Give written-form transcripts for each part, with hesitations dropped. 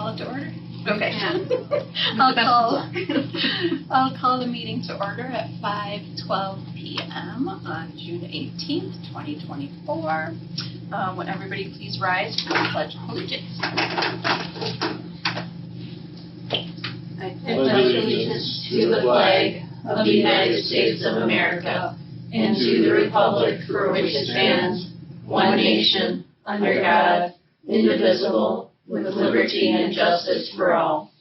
call it to order? Okay. I'll call the meeting to order at 5:12 p.m. on June 18th, 2024. Would everybody please rise for the Pledge of Allegiance? I pledge allegiance to the flag of the United States of America and to the republic for which it stands, one nation, under God, indivisible, with liberty and justice for all.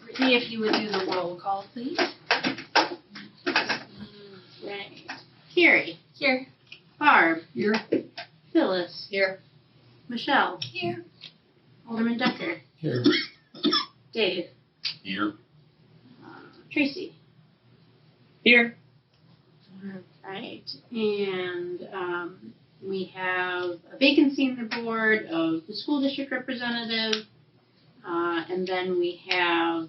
Brittany, if you would do the roll call, please. Right. Carrie. Here. Barb. Here. Phyllis. Here. Michelle. Here. Alderman Decker. Here. Dave. Here. Tracy. Here. All right. And we have a vacancy in the board of the school district representative. And then we have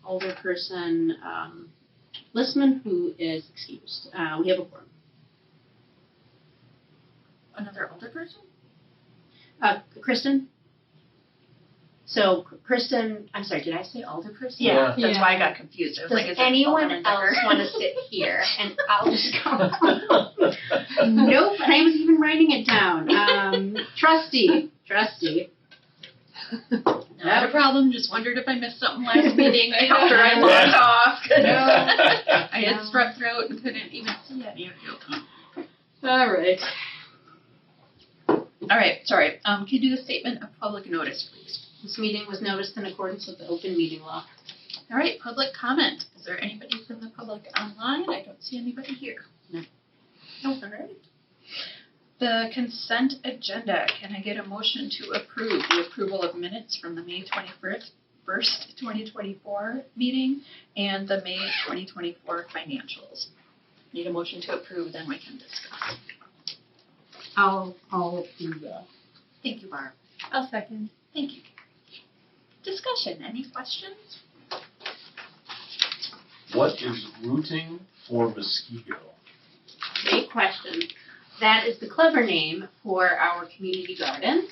Alderperson Listman, who is excused. We have a quorum. Another older person? Kristen? So, Kristen, I'm sorry, did I say Alderperson? Yeah, that's why I got confused. I was Does like, is it anyone Alderman else Decker? want to sit here? And I'll just go. Nope, and I was even writing it down. Trustee. Not a problem. Just wondered if I missed something last meeting after I logged off. I had strep throat and couldn't even see any of you. All right. All right, sorry. Can you do the statement of public notice, please? This meeting was noticed in accordance with the open meeting law. All right, public comment. Is there anybody from the public online? I don't see anybody here. No. All right. The consent agenda. Can I get a motion to approve the approval of minutes from the May 21st, 2024 meeting and the May 2024 financials? Need a motion to approve, then we can discuss. I'll do that. Thank you, Barb. I'll second. Thank you. Discussion. Any questions? What is routing for Muskego? Great question. That is the clever name for our community garden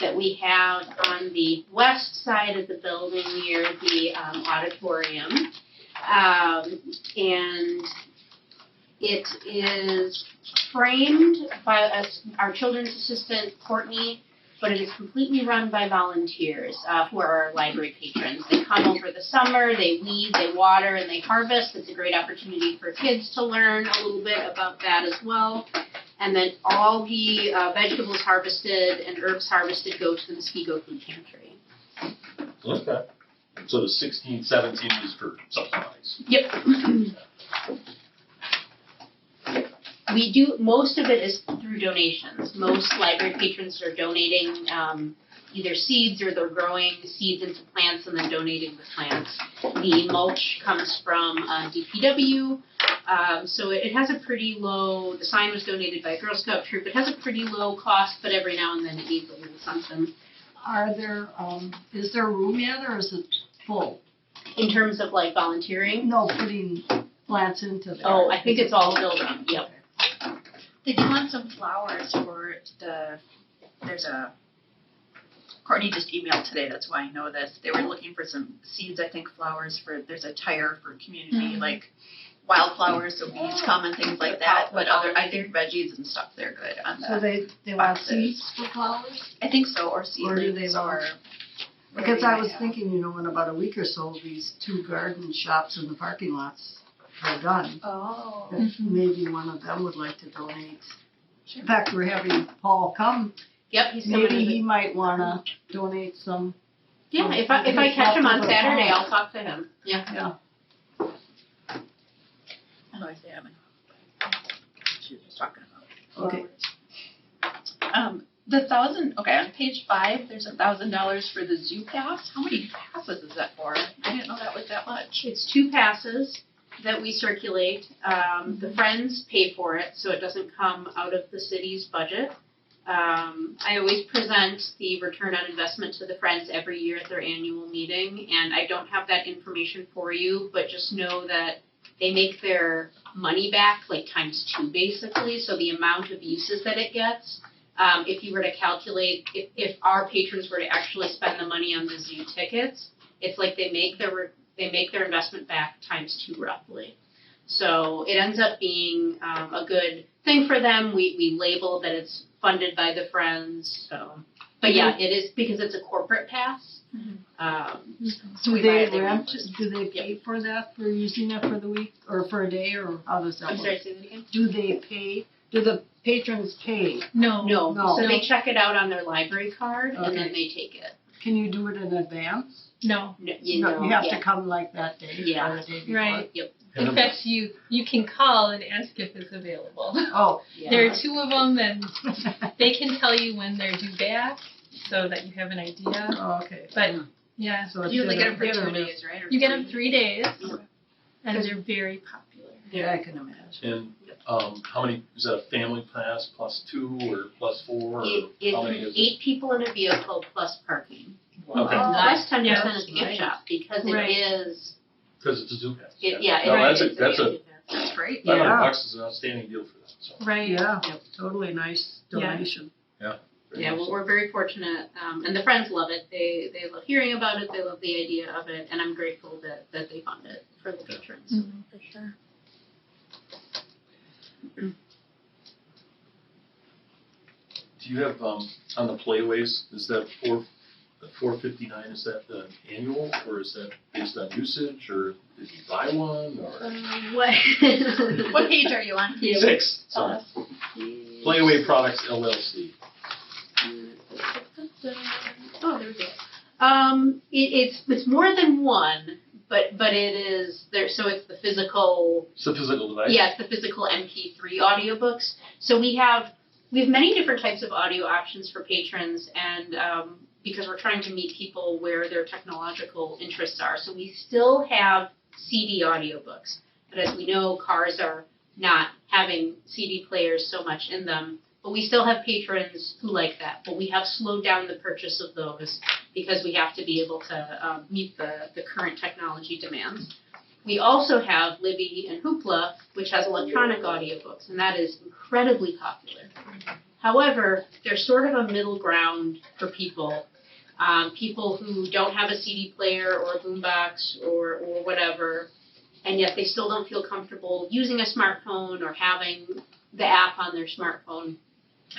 that we have on the west side of the building near the auditorium. And it is framed by our children's assistant, Courtney, but it is completely run by volunteers who are our library patrons. They come over the summer, they weed, they water, and they harvest. It's a great opportunity for kids to learn a little bit about that as well. And then all the vegetables harvested and herbs harvested go to the Muskego Food Pantry. Okay. So the 16, 17 is for supplies. Yep. We do, most of it is through donations. Most library patrons are donating either seeds or they're growing seeds into plants and then donating the plants. The mulch comes from DPW, so it has a pretty low, the sign was donated by a Girl Scout troop. It has a pretty low cost, but every now and then it needs a little something. Is there room yet, or is it full? In terms of like volunteering? No, putting plants into there. Oh, I think it's all filled up, yep. They do want some flowers for Courtney just emailed today, that's why I know this. They were looking for some seeds, I think flowers there's a tire for community, like wildflowers, so weeds come and things like that. But I think veggies and stuff, they're good on the So they want seeds for flowers? I think so, or seedlings, Or do they want? Because I was thinking, in about a week or so, these 2 garden shops in the parking lots are done. Oh. If maybe one of them would like to donate. In fact, we're having Paul come. Yep, he's coming. Maybe he might want to donate some. Yeah, if I catch him on Saturday, I'll talk to him. Yeah. Otherwise, they haven't. She was just talking about. Okay. On page 5, there's $1,000 for the zoo pass. How many passes is that for? I didn't know that was that much. It's 2 passes that we circulate. The Friends pay for it, so it doesn't come out of the city's budget. I always present the return on investment to the Friends every year at their annual meeting, and I don't have that information for you, but just know that they make their money back like times 2 basically, so the amount of uses that it gets if you were to calculate, if our patrons were to actually spend the money on the zoo tickets, it's like they make their investment back ×2 roughly. So it ends up being a good thing for them. We label that it's funded by the Friends. So, but yeah, it is because it's a corporate pass. Do we they buy the rent? reimbursement. Do they pay for that for using it for the week or for a day, or how does that I'm work? sorry, say that again? Do they pay? Do the patrons pay? No. No. No. So they check it out on their library card and Okay. then they take it. Can you do it in advance? No. No, No, you have to come like that day. Yeah. Or the day before. Right. Yep. And In fact, you can call and ask if it's available. Oh, Yeah. There are 2 of them, and they can tell you when they're due back, so that you have an idea. oh, okay. But yeah, So it's You only hit get or- them for hit or 2 miss. days, right? Or you get them 3? 3 days, Yeah. and they're very popular. Yeah, I can imagine. And how many, is that a family pass +2 or +4? Or how many It's is it? 8 people in a vehicle plus parking. Okay. Plus 10% Yeah. is the gift Nice. shop because Right. it is. Because it's a zoo pass. Yeah. No, It that's is that's a, gift shop. That's great. Yeah. $500 is an outstanding deal for that, so. Right. Yeah, Yep. totally nice donation. very Yeah, nice. well, we're very fortunate, and the Friends love it. They love hearing about it. They love the idea of it, and I'm grateful that they fund it for the patrons. For sure. Do you have, on the playways, is that $4.59, is that the annual, or is that based on usage, or did you buy one, or? What? What page are you on? Yeah. 6, sorry. Playway Products LLC. Oh, there we go. It's more than one, but it is there. So it's the physical. It's a physical device? Yeah, it's the physical MP3 audiobooks. So we have many different types of audio options for patrons, and because we're trying to meet people where their technological interests are. So we still have CD audiobooks, but as we know, cars are not having CD players so much in them. But we still have patrons who like that. But we have slowed down the purchase of those because we have to be able to meet the current technology demands. We also have Libby and Hoopla, which has electronic audiobooks, and that is incredibly popular. However, there's sort of a middle ground for people. People who don't have a CD player or a boombox or whatever, and yet they still don't feel comfortable using a smartphone or having the app on their smartphone.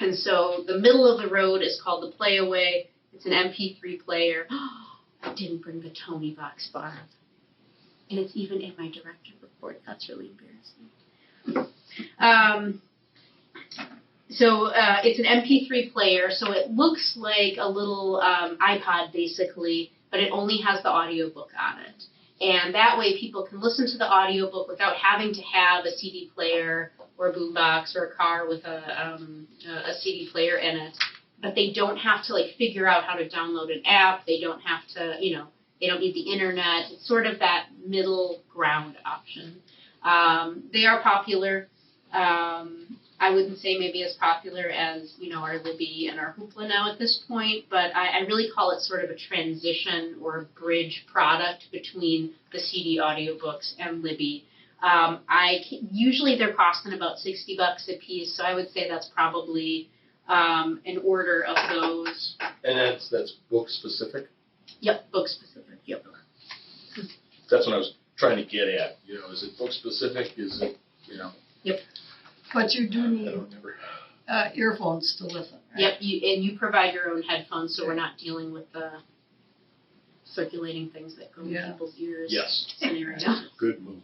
And so the middle of the road is called the Playaway. It's an MP3 player. I didn't bring the Tony box bar. And it's even in my director report. That's really embarrassing. So it's an MP3 player, so it looks like a little iPod basically, but it only has the audiobook on it. And that way people can listen to the audiobook without having to have a CD player or a boombox or a car with a CD player in it. But they don't have to figure out how to download an app. They don't have to, they don't need the internet. It's sort of that middle ground option. They are popular. I wouldn't say maybe as popular as, our Libby and our Hoopla now at this point, but I really call it sort of a transition or a bridge product between the CD audiobooks and Libby. Usually they're costing about $60 a piece, so I would say that's probably an order of those. And that's book specific? Yep, book specific, yep. That's what I was trying to get at, is it book specific, is it, Yep. But you do I need don't remember. earphones to listen, right? Yep, you provide your own headphones, so we're not dealing with the circulating things that go in Yeah. people's ears. Yes, Scenario. good move.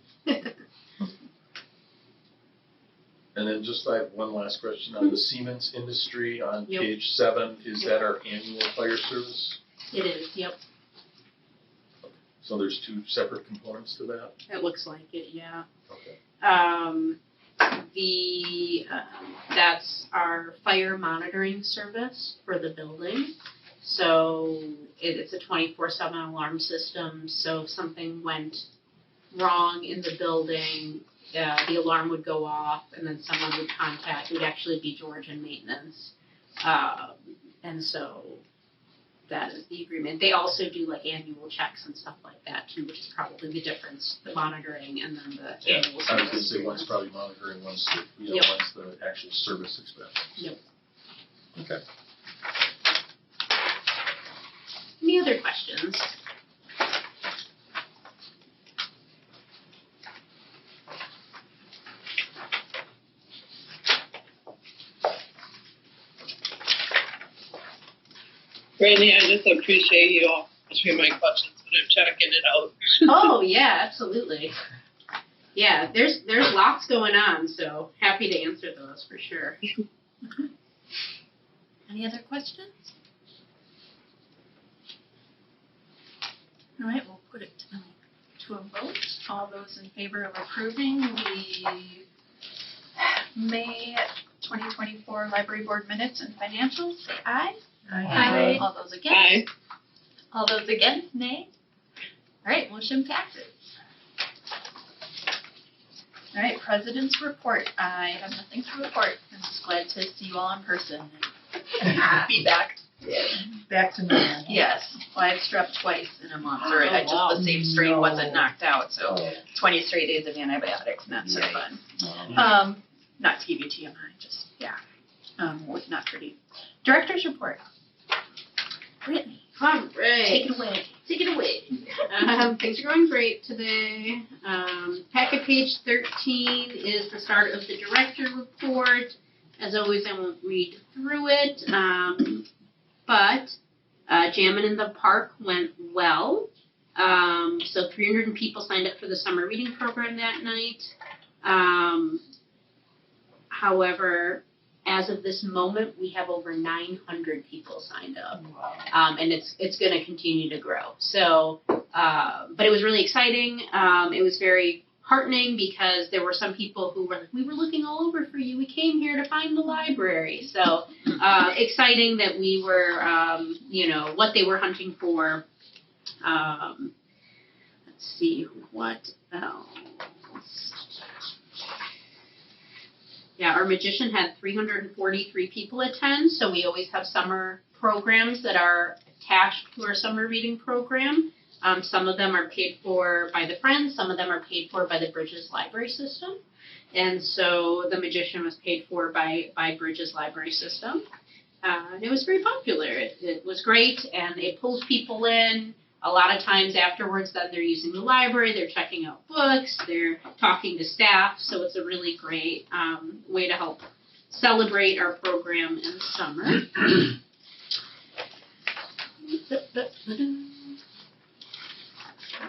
And then just I have one last question on the Siemens industry on Yep. page 7. Is that our annual fire service? It is, yep. So there's 2 separate components to that? It looks like it, yeah. Okay. That's our fire monitoring service for the building. So it's a 24/7 alarm system. So if something went wrong in the building, the alarm would go off, and then someone would contact. It would actually be George in maintenance, and so that is the agreement. They also do annual checks and stuff like that too, which is probably the difference: the monitoring and then the annual. I was going to say one's probably monitoring, one's the, Yep. one's the actual service expense. Yep. Okay. Okay. Any other questions? Randy, I just appreciate you all answering my questions when I'm checking it out. Oh, yeah, absolutely. Yeah, there's lots going on, so happy to answer those for sure. Any other questions? All right, we'll put it to a vote. All those in favor of approving the May 2024 Library Board minutes and financials, say aye. Aye. All those against? Aye. All those against, nay. All right, motion passes. All right, President's report. I have nothing to report. I'm just glad to see you all in person and be back. Back to normal. Yes, well, I've strep twice in a month, or I just the same strain No. wasn't knocked out, so Oh, 20 straight days of antibiotics, not so fun. no. Not to give you TMI, just, was not pretty. Director's report. Brittany, All right. take it away. Take it away. Things are going great today. Packet page 13 is the start of the director report. As always, I won't read through it, but Jammin' in the Park went well. So 300 people signed up for the summer reading program that night. However, as of this moment, we have over 900 people signed up. And it's going to continue to grow. So, but it was really exciting. It was very heartening because there were some people who were like, we were looking all over for you. We came here to find the library. So, exciting that we were, what they were hunting for. Let's see, what else? Yeah, our magician had 343 people attend, so we always have summer programs that are attached to our summer reading program. Some of them are paid for by the Friends, some of them are paid for by the Bridges Library System. And so the magician was paid for by Bridges Library System. And it was very popular. It was great, and it pulls people in. A lot of times afterwards, then they're using the library, they're checking out books, they're talking to staff, so it's a really great way to help celebrate our program in the summer.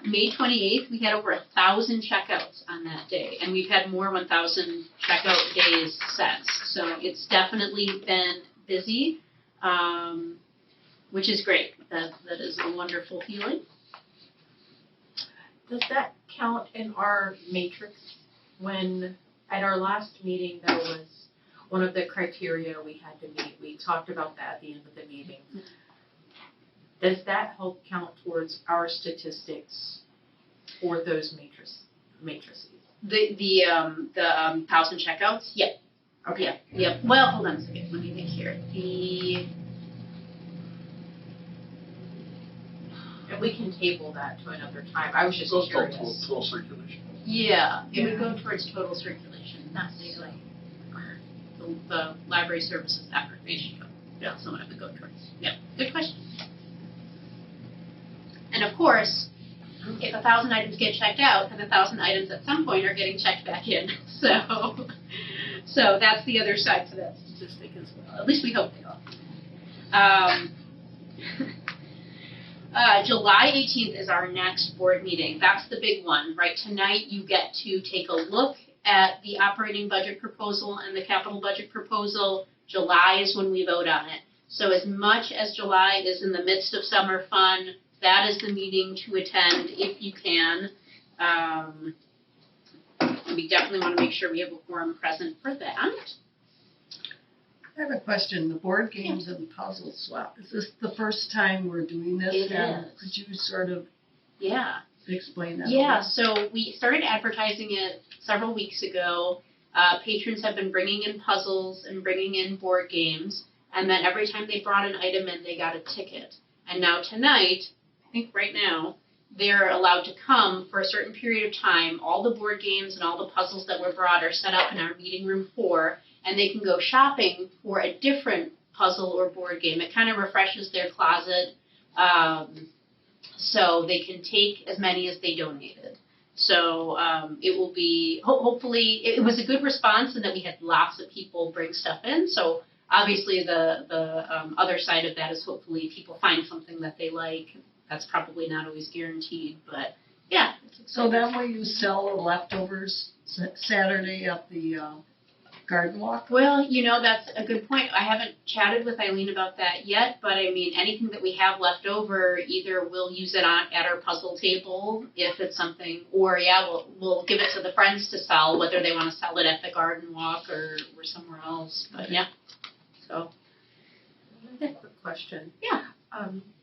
May 28th, we had over 1,000 checkouts on that day, and we've had more 1,000 checkout days since. So it's definitely been busy, which is great. That is a wonderful feeling. Does that count in our matrix when, at our last meeting, that was one of the criteria we had to meet? We talked about that at the end of the meeting. Does that help count towards our statistics for those matrices? The 1,000 checkouts? Yep. Okay. Yep. Well, hold on a second. Let me think here. And we can table that to another time. I was just curious. Total circulation. Yeah, it would go towards total circulation, not daily. The library services effort ratio. Yeah, someone it would go towards. Yep. Good question. And of course, if 1,000 items get checked out, then 1,000 items at some point are getting checked back in. So that's the other side to that statistic as well. At least we hope they are. July 18th is our next board meeting. That's the big one, right? Tonight you get to take a look at the operating budget proposal and the capital budget proposal. July is when we vote on it. So as much as July is in the midst of summer fun, that is the meeting to attend if you can. We definitely want to make sure we have a quorum present for that. I have a question. The board games and puzzle swap. Is this the first time we're doing this? It And is. could you sort of Yeah. explain that? Yeah, so we started advertising it several weeks ago. Patrons have been bringing in puzzles and bringing in board games, and then every time they brought an item in, they got a ticket. And now tonight, I think right now, they're allowed to come for a certain period of time. All the board games and all the puzzles that were brought are set up in our meeting room 4, and they can go shopping for a different puzzle or board game. It kind of refreshes their closet, so they can take as many as they donated. So it will be, hopefully, it was a good response in that we had lots of people bring stuff in. So obviously the other side of that is hopefully people find something that they like. That's probably not always guaranteed, but yeah. So then will you sell the leftovers Saturday at the garden walk? Well, that's a good point. I haven't chatted with Eileen about that yet, but I mean, anything that we have left over, either we'll use it at our puzzle table if it's something, or we'll give it to the friends to sell, whether they want to sell it at the garden walk or somewhere else. But yeah, so. I have a quick question. Yeah.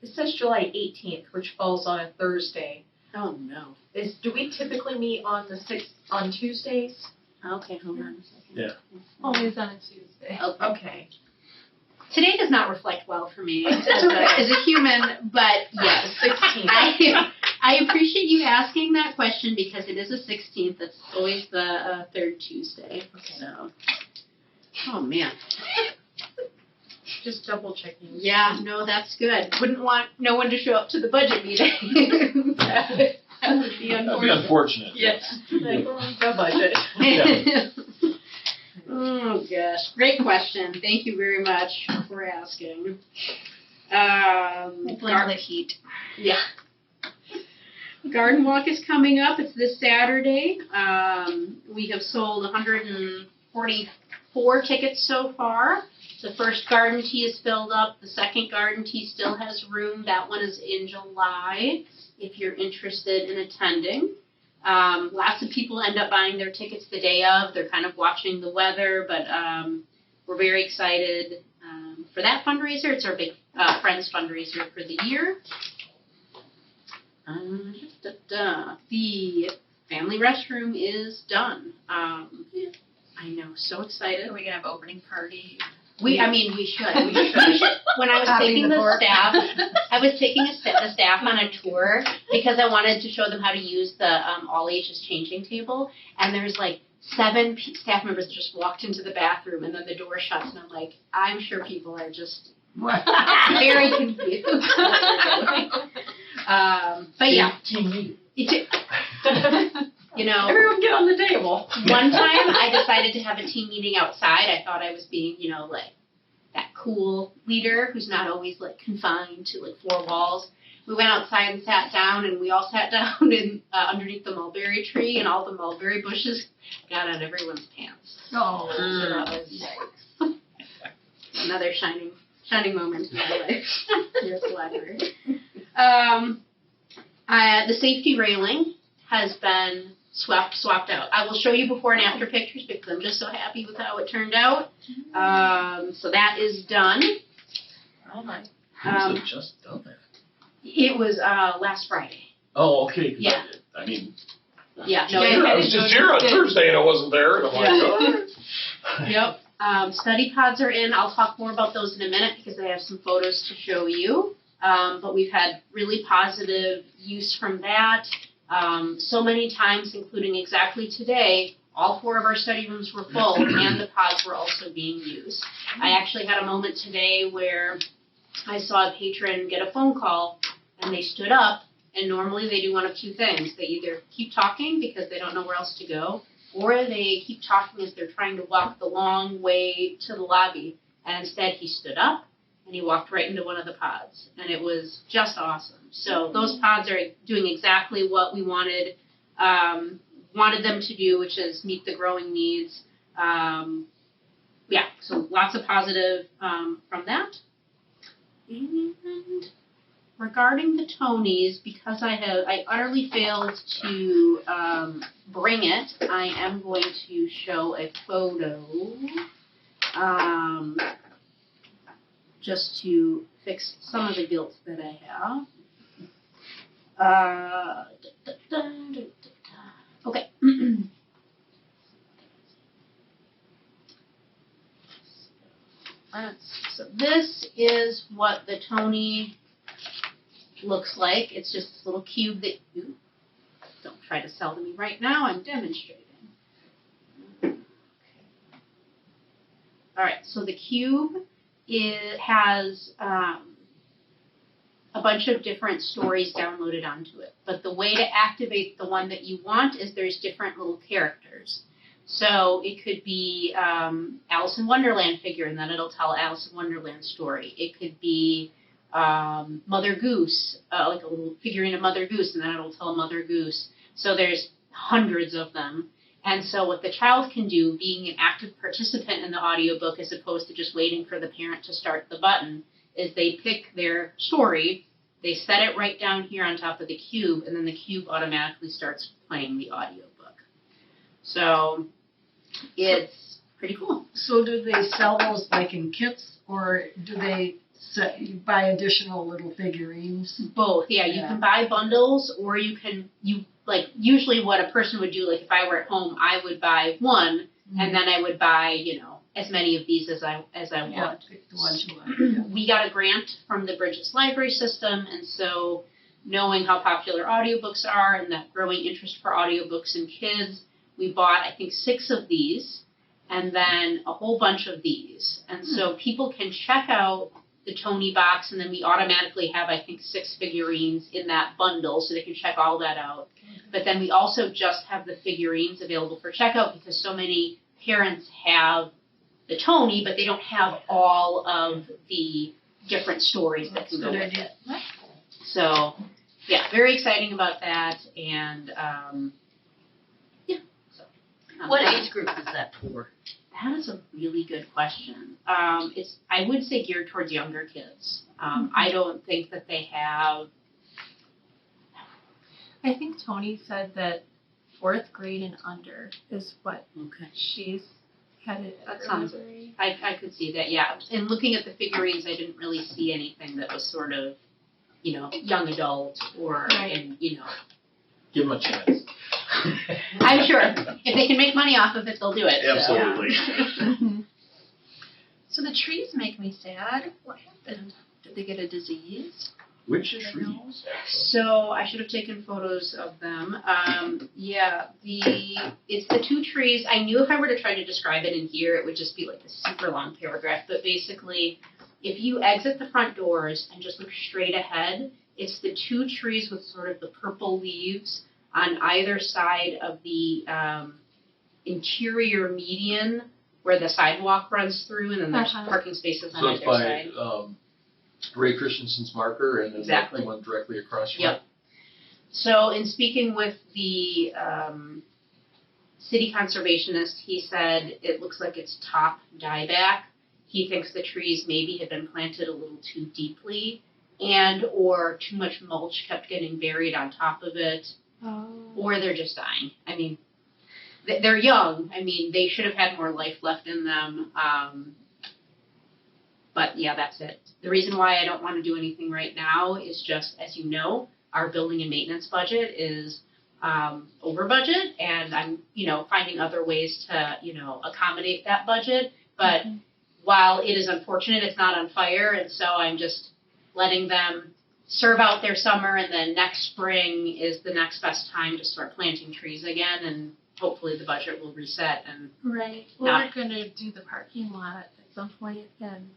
It says July 18th, which falls on a Thursday. Oh no. Do we typically meet on on Tuesdays? Okay, hold on a second. Yeah. Always on a Tuesday. Okay. Today does not reflect well for me as a human, but yes. 16th. I appreciate you asking that question because it is a 16th. It's always the third Tuesday. Okay. So, oh man. Just double checking. Yeah, no, that's good. Wouldn't want no one to show up to the budget meeting. That would be That'd be unfortunate. unfortunate. Yes. Like, the budget. Yeah. Oh gosh, great question. Thank you very much for asking. Blame the heat. Yeah. Garden Walk is coming up. It's this Saturday. We have sold 144 tickets so far. The first garden tee is filled up. The second garden tee still has room. That one is in July if you're interested in attending. Lots of people end up buying their tickets the day of. They're kind of watching the weather, but we're very excited for that fundraiser. It's our big Friends fundraiser for the year. The family restroom is done. I know, so excited. Are we gonna have opening party? We should. We should. When I was Having taking the the board. staff, I was taking the staff on a tour because I wanted to show them how to use the all ages changing table. And there's like 7 staff members that just walked into the bathroom, and then the door shuts, and I'm like, I'm sure people are just very confused. But yeah, Everyone get on the table. one time I decided to have a team meeting outside. I thought I was being, like that cool leader who's not always like confined to like 4 walls. We went outside and sat down, and we all sat down in underneath the mulberry tree, and all the mulberry bushes got on everyone's pants. Oh, So that was another shining moment in my life here at the library. The safety railing has been swapped out. I will show you before and after pictures because I'm just so happy with how it turned out. So that is done. Oh my. Who's have just done that? It was last Friday. Oh, okay. 'Cause Yeah. I mean, Yeah, no, I was just here on Thursday and I wasn't there, and I'm like, Yeah. all right. Yep. Study pods are in. I'll talk more about those in a minute because I have some photos to show you. But we've had really positive use from that. So many times, including exactly today, all 4 of our study rooms were full and the pods were also being used. I actually had a moment today where I saw a patron get a phone call and they stood up, and normally they do one of 2 things. They either keep talking because they don't know where else to go, or they keep talking as they're trying to walk the long way to the lobby. And instead he stood up and he walked right into one of the pods, and it was just awesome. So those pods are doing exactly what we wanted them to do, which is meet the growing needs. So lots of positive from that. And regarding the Tonys, because I utterly failed to bring it, I am going to show a photo. Just to fix some of the guilt that I have. Okay. So this is what the Tony looks like. It's just this little cube that you don't try to sell to me right now. I'm demonstrating. Okay. All right. So the cube it has a bunch of different stories downloaded onto it. But the way to activate the one that you want is there's different little characters. So it could be Alice in Wonderland figure, and then it'll tell Alice in Wonderland story. It could be Mother Goose, like a little figurine of Mother Goose, and then it'll tell Mother Goose. So there's hundreds of them. And so what the child can do, being an active participant in the audiobook as opposed to just waiting for the parent to start the button, is they pick their story, they set it right down here on top of the cube, and then the cube automatically starts playing the audiobook. So it's pretty cool. So do they sell those like in kits, or do they buy additional little figurines? Both, yeah. You can buy bundles, or you like usually what a person would do, like if I were at home, I would buy one, and then I would buy, as many of these as I want. Pick the ones you want. We got a grant from the Bridges Library System, and so knowing how popular audiobooks are and that growing interest for audiobooks in kids, we bought, I think, 6 of these, and then a whole bunch of these. And so people can check out the Tony box, and then we automatically have, I think, 6 figurines in that bundle, so they can check all that out. But then we also just have the figurines available for checkout because so many parents have the Tony, but they don't have all of the different stories that can go with it. So, yeah, very exciting about that, and What age group is that for? That is a really good question. It's, I would say, geared towards younger kids. I don't think that they have. I think Tony said that 4th grade and under is what she's headed. That sounds. I could see that. Yeah. And looking at the figurines, I didn't really see anything that was sort of, young adult or, Give them a chance. I'm sure if they can make money off of it, they'll do it. Absolutely. So the trees make me sad. What happened? Did they get a disease? Which Do they trees? know? So I should have taken photos of them. It's the 2 trees. I knew if I were to try to describe it in here, it would just be like a super long paragraph. But basically, if you exit the front doors and just look straight ahead, it's the 2 trees with sort of the purple leaves on either side of the interior median where the sidewalk runs through, and then there's parking spaces on So either it's by side. Ray Christensen's marker, and then Exactly. the one directly across from Yep. So in speaking with the city conservationist, he said it looks like it's top dieback. He thinks the trees maybe had been planted a little too deeply, and or too much mulch kept getting buried on top of it, or they're just dying. I mean, they're young. I mean, they should have had more life left in them. But yeah, that's it. The reason why I don't want to do anything right now is just, as you know, our building and maintenance budget is over budget, and I'm, finding other ways to, accommodate that budget. But while it is unfortunate, it's not on fire, and so I'm just letting them serve out their summer, and then next spring is the next best time to start planting trees again, and hopefully the budget will reset. And Right. Well, we're going to do the parking lot at some point, and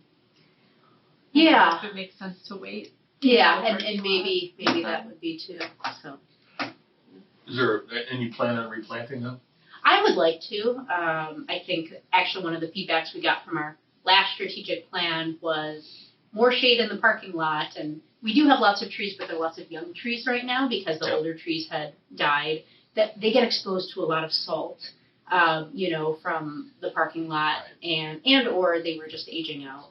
yeah, if it makes sense to wait. Yeah, and maybe that would be too. So. Is there any plan on replanting them? I would like to. I think actually one of the feedbacks we got from our last strategic plan was more shade in the parking lot, and we do have lots of trees, but there are lots of young trees right now because the older trees had died. That they get exposed to a lot of salt, from the parking lot, and or they were just aging out.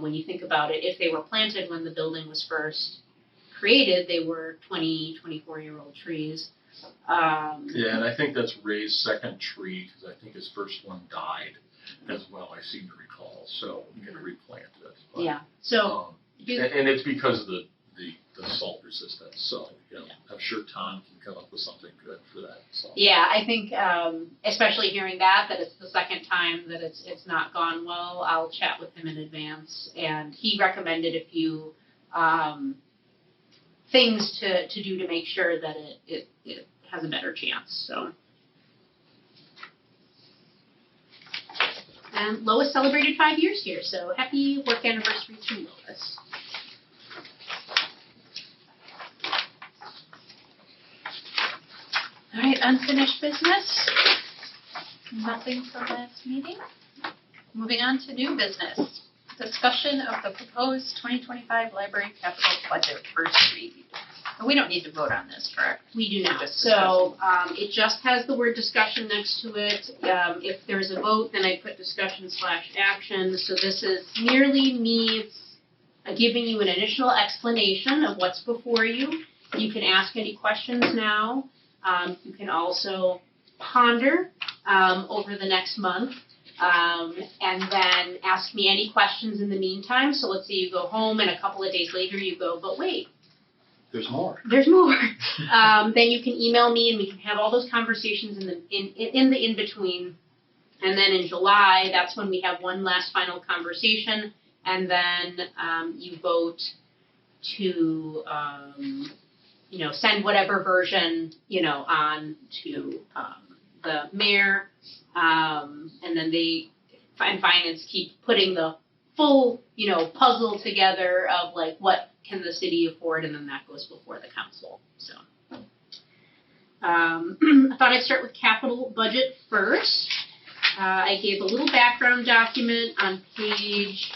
When you think about it, if they were planted when the building was first created, they were 24-year-old trees. Yeah, and I think that's Ray's second tree, because I think his first one died as well, I seem to recall. So we're going to replant it. But, yeah. So. And it's because of the salt resistance. So, I'm sure Tom can come up with something good for that. So. Yeah, I think, especially hearing that it's the second time that it's not gone well, I'll chat with him in advance. And he recommended a few things to do to make sure that it has a better chance. So. And Lois celebrated 5 years here, so happy work anniversary to Lois. All right, unfinished business. Nothing from last meeting. Moving on to new business. Discussion of the proposed 2025 library capital budget first read. And we don't need to vote on this, correct? We do not. Just So it just has the word discussion next to it. If there's a vote, then I put discussion/action. So this is merely me giving you an initial explanation of what's before you. You can ask any questions now. You can also ponder over the next month. And then ask me any questions in the meantime. So let's say you go home and a couple of days later you go, but wait, There's more. there's more. Then you can email me and we can have all those conversations in the in between. And then in July, that's when we have one last final conversation. And then you vote to send whatever version on to the mayor. And then they and finance keep putting the full puzzle together of like what can the city afford, and then that goes before the council. So I thought I'd start with capital budget first. I gave a little background document on page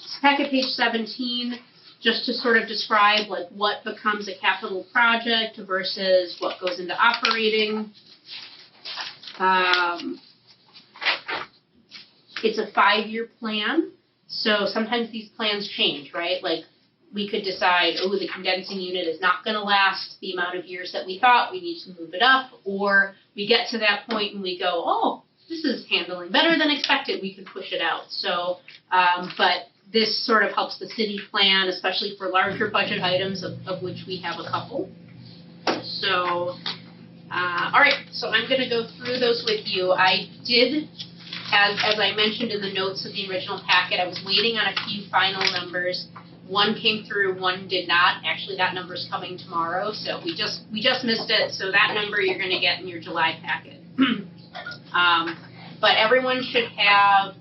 17, just to sort of describe like what becomes a capital project versus what goes into operating. It's a 5-year plan, so sometimes these plans change, right? Like we could decide, the condensing unit is not going to last the amount of years that we thought, we need to move it up, or we get to that point and we go, this is handling better than expected, we could push it out. So, but this sort of helps the city plan, especially for larger budget items, of which we have a couple. So, all right, so I'm going to go through those with you. I did, as I mentioned in the notes of the original packet, I was waiting on a few final numbers. One came through, one did not. Actually, that number's coming tomorrow, so we just missed it. So that number you're going to get in your July packet. But everyone should have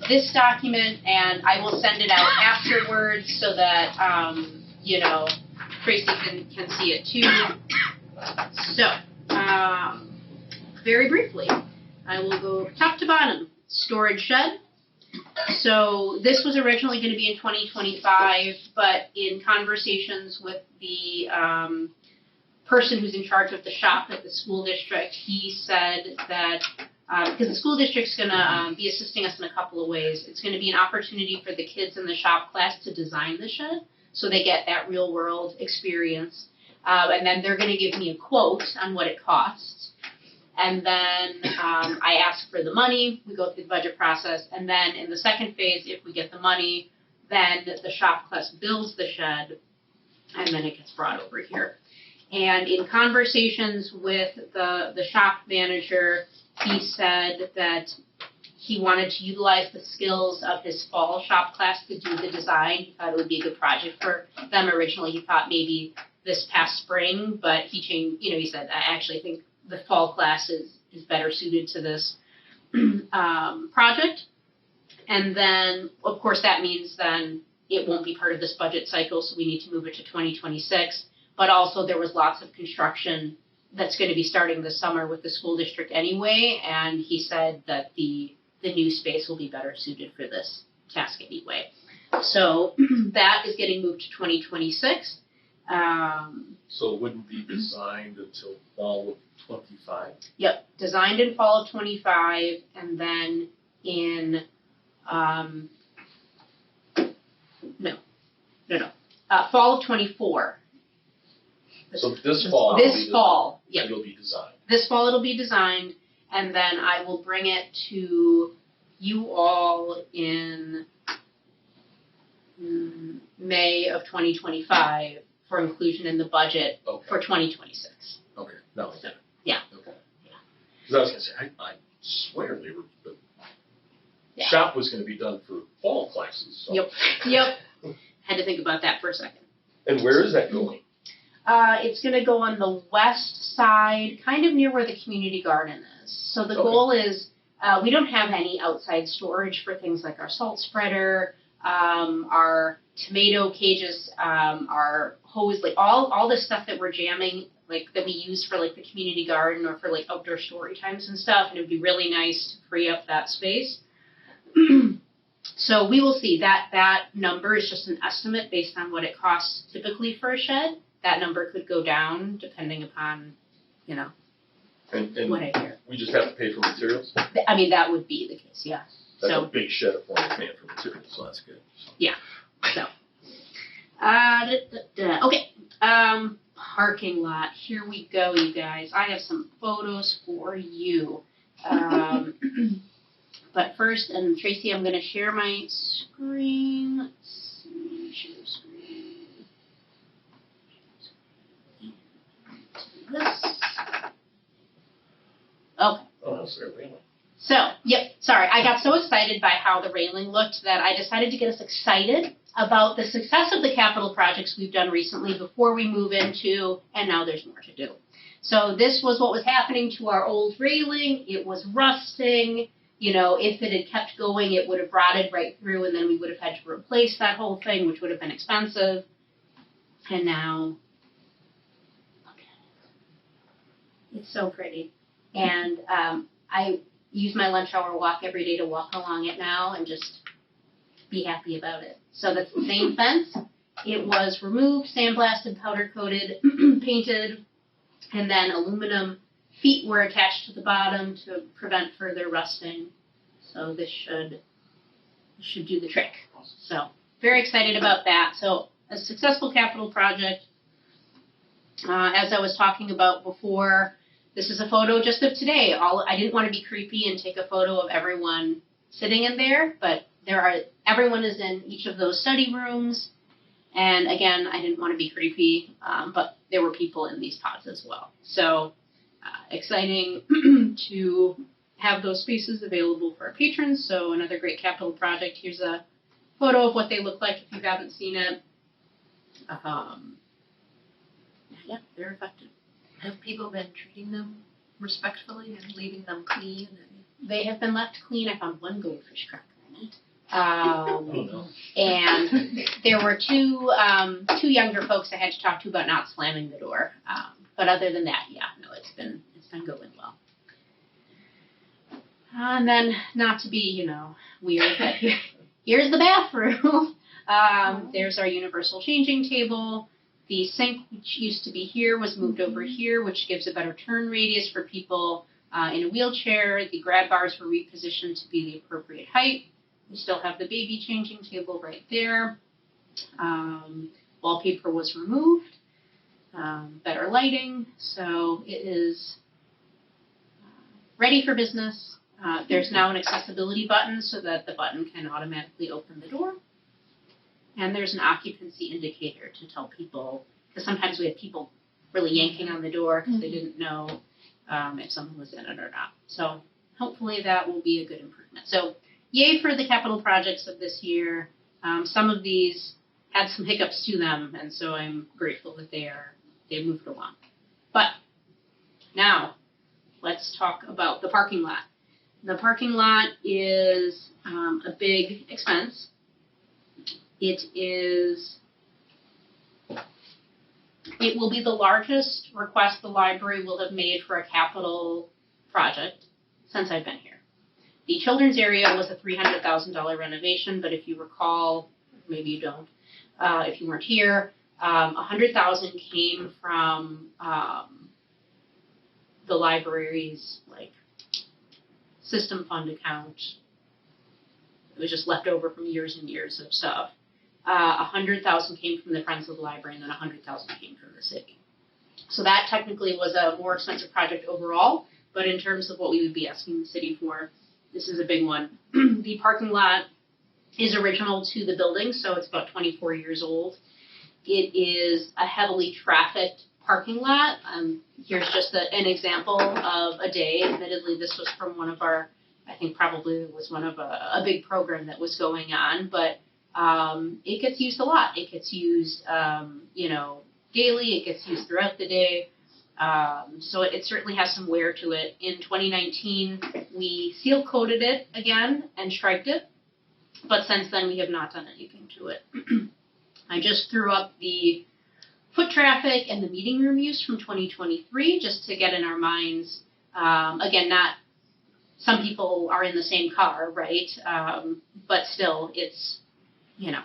this document, and I will send it out afterwards so that Tracy can see it too. So, very briefly, I will go top to bottom. Storage shed. So this was originally going to be in 2025, but in conversations with the person who's in charge of the shop at the school district, he said that because the school district's going to be assisting us in a couple of ways. It's going to be an opportunity for the kids in the shop class to design the shed, so they get that real world experience. And then they're going to give me a quote on what it costs. And then I ask for the money, we go through the budget process, and then in the second phase, if we get the money, then the shop class builds the shed, and then it gets brought over here. And in conversations with the shop manager, he said that he wanted to utilize the skills of his fall shop class to do the design. He thought it would be a good project for them. Originally, he thought maybe this past spring, but he changed, he said, I actually think the fall class is better suited to this project. And then, of course, that means then it won't be part of this budget cycle, so we need to move it to 2026. But also there was lots of construction that's going to be starting this summer with the school district anyway, and he said that the new space will be better suited for this task anyway. So that is getting moved to 2026. So it wouldn't be designed until fall of 25? Yep, designed in fall of 25, and then in, fall of 24. So this fall? Yep. It'll be designed. This fall it'll be designed, and then I will bring it to you all in May of 2025 for inclusion in the budget for 2026. Okay. No. Yeah. Okay. Yeah. Because I was going to say, I swear the shop was going to be done for fall classes. So. Yep. Had to think about that for a second. And where is that going? It's gonna go on the west side, kind of near where the community garden is. So the goal is, we don't have any outside storage for things like our salt spreader, our tomato cages, our hose, like all the stuff that we're jamming, like that we use for like the community garden or for like outdoor story times and stuff. And it would be really nice to free up that space. So we will see. That number is just an estimate based on what it costs typically for a shed. That number could go down depending upon, you know, And what I hear. we just have to pay for materials? I mean, that would be the case, yeah. That's So a big shed if we're paying for materials, so that's good. So, okay, parking lot. Here we go, you guys. I have some photos for you. But first, and Tracy, I'm going to share my screen. Let's see, share screen. This. Okay. Oh, that's their railing. So, yep, sorry, I got so excited by how the railing looked that I decided to get us excited about the success of the capital projects we've done recently before we move into, and now there's more to do. So this was what was happening to our old railing. It was rusting. You know, if it had kept going, it would have rotted right through, and then we would have had to replace that whole thing, which would have been expensive. And now, look at it. It's so pretty. And I use my lunch hour walk every day to walk along it now and just be happy about it. So that's the same fence. It was removed, sandblasted, powder coated, painted, and then aluminum feet were attached to the bottom to prevent further rusting. So this should do the trick. So very excited about that. So a successful capital project. As I was talking about before, this is a photo just of today. I didn't want to be creepy and take a photo of everyone sitting in there, but everyone is in each of those study rooms. And again, I didn't want to be creepy, but there were people in these pods as well. So exciting to have those spaces available for our patrons. So another great capital project. Here's a photo of what they look like if you haven't seen it. Yeah, they're effective. Have people been treating them respectfully and leaving them clean? They have been left clean. I found one goldfish cracker in it. Oh, no. And there were two younger folks I had to talk to about not slamming the door. But other than that, yeah, no, it's been going well. And then, not to be, weird, but here's the bathroom. There's our universal changing table. The sink, which used to be here, was moved over here, which gives a better turn radius for people in a wheelchair. The grab bars were repositioned to be the appropriate height. We still have the baby changing table right there. Wallpaper was removed. Better lighting. So it is ready for business. There's now an accessibility button so that the button can automatically open the door. And there's an occupancy indicator to tell people, because sometimes we have people really yanking on the door because they didn't know if someone was in it or not. So hopefully that will be a good improvement. So yay for the capital projects of this year. Some of these had some hiccups to them, and so I'm grateful that they moved along. But now let's talk about the parking lot. The parking lot is a big expense. It will be the largest request the library will have made for a capital project since I've been here. The children's area was a $300,000 renovation, but if you recall, maybe you don't, if you weren't here, $100,000 came from the library's system fund account. It was just left over from years and years of stuff. 100,000 came from the Friends of the Library, and then 100,000 came from the city. So that technically was a more expensive project overall, but in terms of what we would be asking the city for, this is a big one. The parking lot is original to the building, so it's about 24 years old. It is a heavily trafficked parking lot. Here's just an example of a day. Admittedly, this was from one of our, I think probably was one of a big program that was going on, but it gets used a lot. It gets used, daily, it gets used throughout the day. So it certainly has some wear to it. In 2019, we seal coated it again and striped it, but since then we have not done anything to it. I just threw up the foot traffic and the meeting room use from 2023 just to get in our minds. Again, not some people are in the same car, right? But still, it's, you know,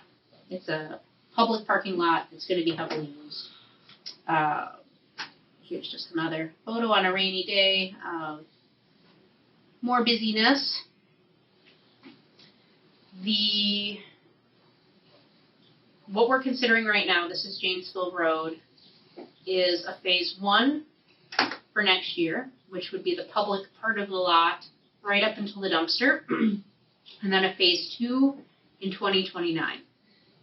it's a public parking lot. It's going to be heavily used. Here's just another photo on a rainy day. More busyness. What we're considering right now, this is Janesville Road, is a phase 1 for next year, which would be the public part of the lot right up until the dumpster, and then a phase 2 in 2029.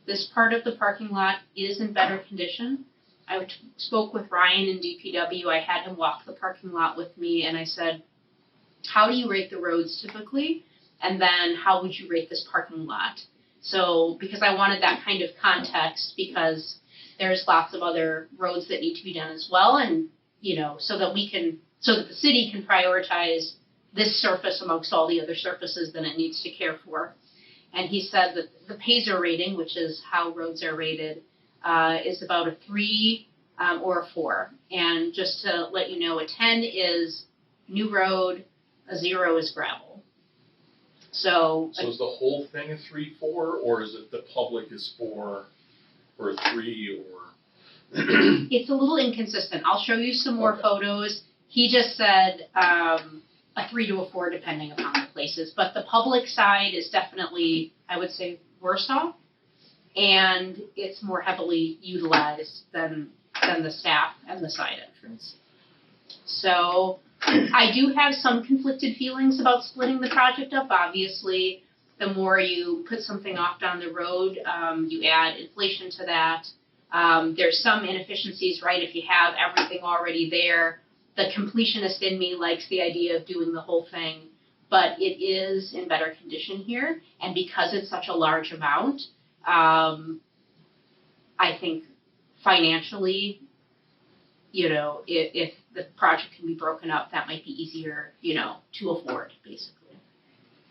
This part of the parking lot is in better condition. I spoke with Ryan in DPW. I had him walk the parking lot with me, and I said, how do you rate the roads typically? And then how would you rate this parking lot? So, because I wanted that kind of context, because there's lots of other roads that need to be done as well, and, you know, so that the city can prioritize this surface amongst all the other surfaces that it needs to care for. And he said that the PASER rating, which is how roads are rated, is about a 3 or a 4. And just to let you know, a 10 is new road, a 0 is gravel. So is the whole thing a 3, 4, or is it the public is 4 or a 3 or? It's a little inconsistent. I'll show you some more photos. He just said a 3 to a 4 depending upon the places. But the public side is definitely, I would say, worse off. And it's more heavily utilized than the staff and the side entrance. So I do have some conflicted feelings about splitting the project up. Obviously, the more you put something off down the road, you add inflation to that. There's some inefficiencies, right? If you have everything already there, the completionist in me likes the idea of doing the whole thing, but it is in better condition here. And because it's such a large amount, I think financially, you know, if the project can be broken up, that might be easier, you know, to afford, basically.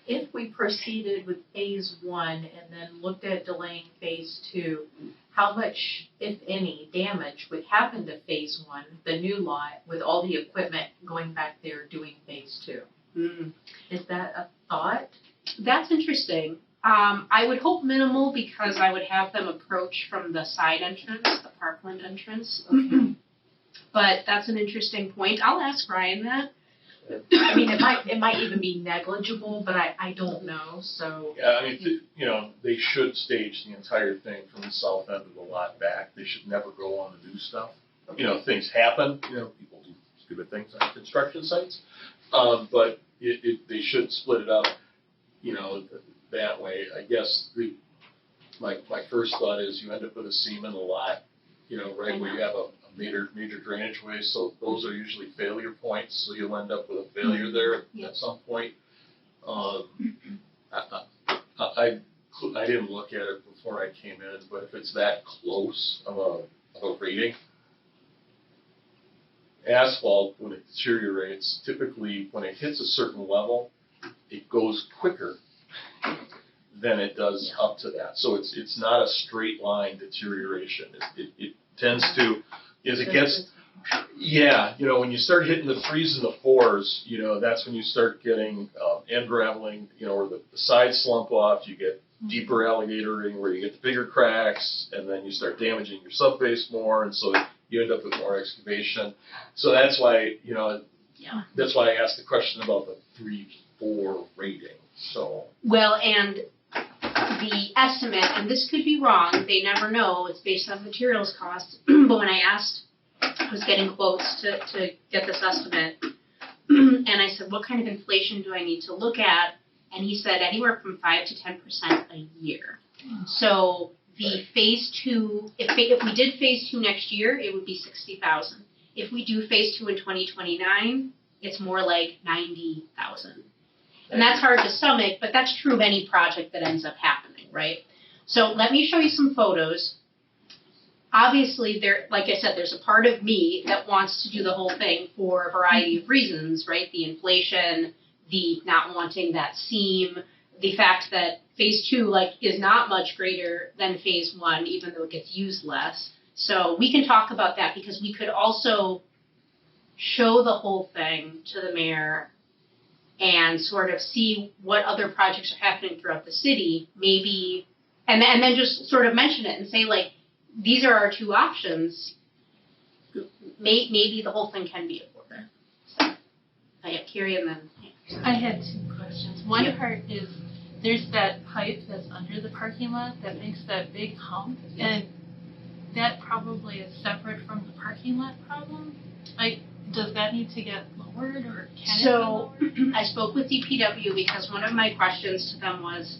If we proceeded with phase 1 and then looked at delaying phase 2, how much, if any, damage would happen to phase 1, the new lot, with all the equipment going back there doing phase 2? Is that a thought? That's interesting. I would hope minimal, because I would have them approach from the side entrance, the Parkland entrance. Okay. But that's an interesting point. I'll ask Ryan that. I mean, it might even be negligible, but I don't know. So Yeah, I mean, you know, they should stage the entire thing from the south end of the lot back. They should never go on the new stuff. You know, things happen. You know, people do stupid things on construction sites, but they should split it up. You know, that way. I guess my first thought is you end up with a seam in the lot. You know, right where you have a major drainage way, so those are usually failure points, so you'll end up with a failure there at some point. I didn't look at it before I came in, but if it's that close of a rating, asphalt, when it deteriorates, typically when it hits a certain level, it goes quicker than it does up to that. So it's not a straight line deterioration. It tends to, as it gets, you know, when you start hitting the 3s and the 4s, you know, that's when you start getting end raveling, you know, where the sides slump off, you get deeper alligatoring where you get the bigger cracks, and then you start damaging your subbase more, and so you end up with more excavation. So that's why, you know, that's why I asked the question about the 3-4 rating. So well, and the estimate, and this could be wrong, they never know, it's based on materials costs, but when I asked, I was getting quotes to get this estimate, and I said, what kind of inflation do I need to look at? And he said anywhere from 5 to 10% a year. So the phase 2, if we did phase 2 next year, it would be $60,000. If we do phase 2 in 2029, it's more like $90,000. And that's hard to stomach, but that's true of any project that ends up happening, right? So let me show you some photos. obviously there, like I said, there's a part of me that wants to do the whole thing for a variety of reasons, right? The inflation, the not wanting that seam, the fact that phase 2 is not much greater than phase 1, even though it gets used less. So we can talk about that because we could also show the whole thing to the mayor and sort of see what other projects are happening throughout the city, maybe, and then just sort of mention it and say, these are our 2 options. Maybe the whole thing can be afforded. So, Carrie, and then. I had 2 questions. One part is there's that pipe that's under the parking lot that makes that big hump, and that probably is separate from the parking lot problem. Does that need to get lowered, or can it be lowered? I spoke with DPW because one of my questions to them was,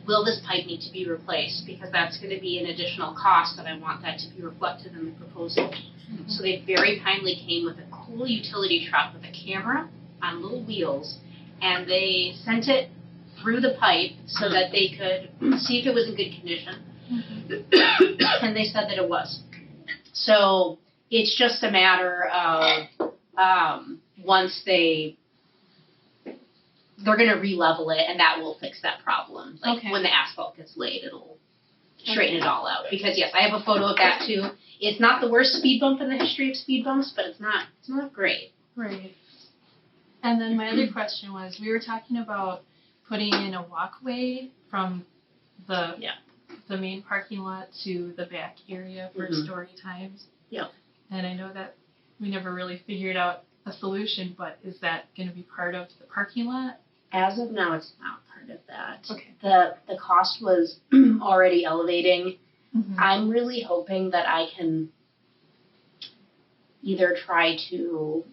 will this pipe need to be replaced? Because that's going to be an additional cost, and I want that to be reflected in the proposal. Mm-hmm. So they very kindly came with a cool utility truck with a camera on little wheels, and they sent it through the pipe so that they could see if it was in good condition. Mm-hmm. And they said that it was. So it's just a matter of once they're going to re-level it, and that will fix that problem. When the asphalt gets laid, it'll straighten it all out. Because yes, I have a photo of that too. It's not the worst speed bump in the history of speed bumps, but it's not great. Right. And then my other question was, we were talking about putting in a walkway from the main parking lot to the back area for story times. Yeah. And I know that we never really figured out a solution, but is that going to be part of the parking lot? As of now, it's not part of that. Okay. The cost was already elevating. Mm-hmm. I'm really hoping that I can either try to,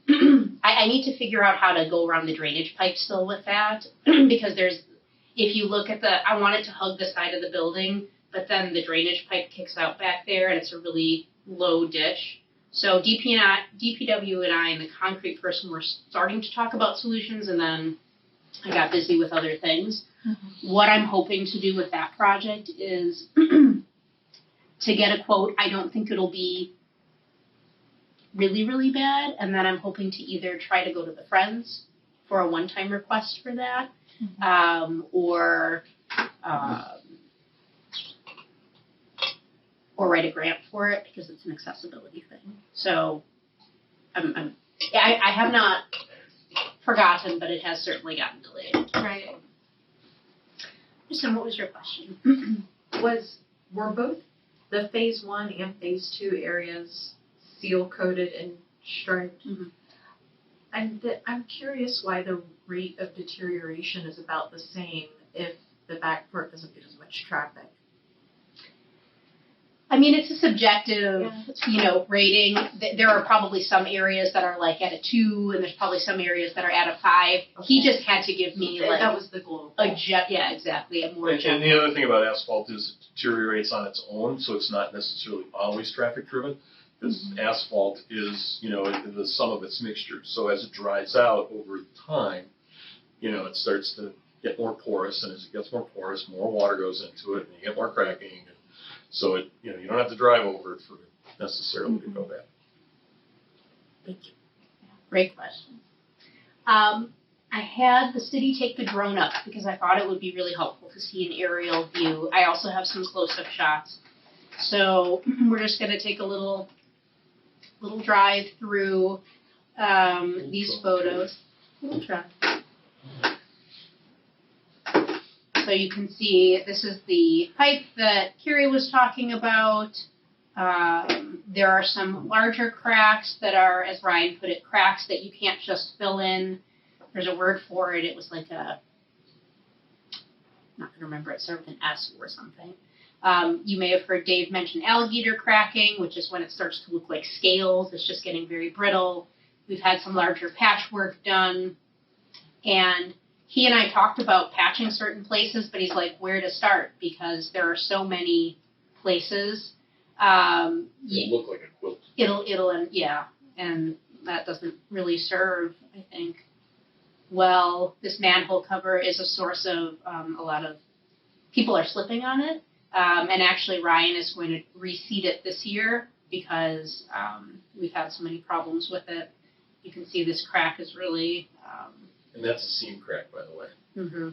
I need to figure out how to go around the drainage pipe still with that, because if you look at I want it to hug the side of the building, but then the drainage pipe kicks out back there, and it's a really low ditch. So DPW and I and the concrete person were starting to talk about solutions, and then I got busy with other things. Mm-hmm. What I'm hoping to do with that project is to get a quote. I don't think it'll be really, really bad, and then I'm hoping to either try to go to the Friends for a one-time request for that, or write a grant for it because it's an accessibility thing. So I have not forgotten, but it has certainly gotten delayed. Right. So what was your question? Were both the phase 1 and phase 2 areas seal coated and striped? Mm-hmm. And I'm curious why the rate of deterioration is about the same if the back part doesn't get as much traffic. I mean, it's a subjective, rating. There are probably some areas that are at a 2, and there's probably some areas that are at a 5. Okay. He just had to give me that was the goal. Exactly. A more and the other thing about asphalt is it deteriorates on its own, so it's not necessarily always traffic driven. Because asphalt is, the sum of its mixtures. So as it dries out over time, it starts to get more porous, and as it gets more porous, more water goes into it, and you get more cracking. And so you don't have to drive over it for it necessarily to go bad. Thank you. Great question. I had the city take the drone up because I thought it would be really helpful to see an aerial view. I also have some close-up shots. So we're just going to take a little drive through these photos. We'll try. So you can see this is the pipe that Carrie was talking about. There are some larger cracks that are, as Ryan put it, cracks that you can't just fill in. There's a word for it. It was like I'm not going to remember. It started with an S or something. You may have heard Dave mention alligator cracking, which is when it starts to look like scales. It's just getting very brittle. We've had some larger patchwork done. And he and I talked about patching certain places, but he's like, where to start? Because there are so many places. It'll look like a quilt. And that doesn't really serve, I think. Well, this manhole cover is a source of a lot of people are slipping on it. And actually Ryan is going to reseed it this year because we've had so many problems with it. You can see this crack is really... And that's a seam crack, by the way. Mm-hmm.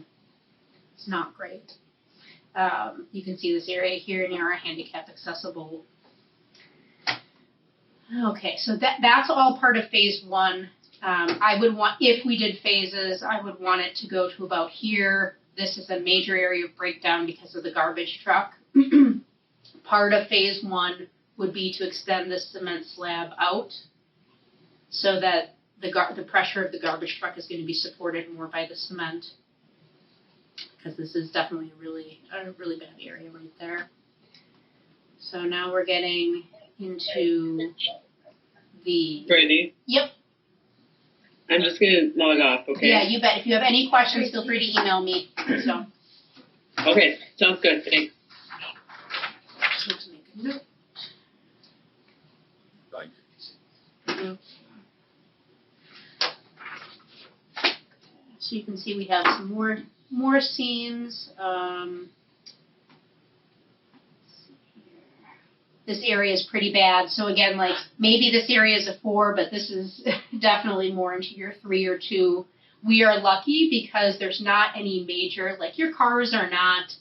It's not great. You can see this area here near our handicap accessible. Okay, so that's all part of phase 1. I would want, if we did phases, I would want it to go to about here. This is a major area of breakdown because of the garbage truck. Part of phase 1 would be to extend this cement slab out so that the pressure of the garbage truck is going to be supported more by the cement. Because this is definitely a really bad area right there. So now we're getting into the... Brandy? Yep. I'm just gonna log off, okay? Yeah, you bet. If you have any questions, feel free to email me. So. Okay, sounds good, thanks. Let's make a note. So you can see we have some more scenes. This area is pretty bad. So again, like maybe this area is a 4, but this is definitely more into your 3 or 2. We are lucky because there's not any major, like your cars are not,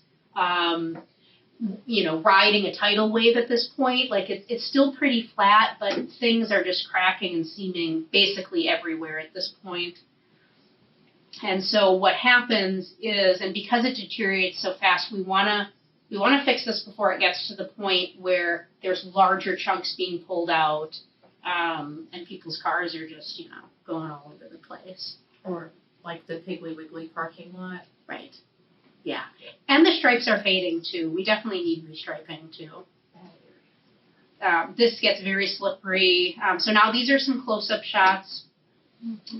riding a tidal wave at this point. Like it's still pretty flat, but things are just cracking and seaming basically everywhere at this point. And so what happens is, and because it deteriorates so fast, we want to fix this before it gets to the point where there's larger chunks being pulled out, and people's cars are just, going all over the place. Or like the Piggly Wiggly parking lot. Right. Yeah. And the stripes are fading too. We definitely need restriping too. This gets very slippery. So now these are some close-up shots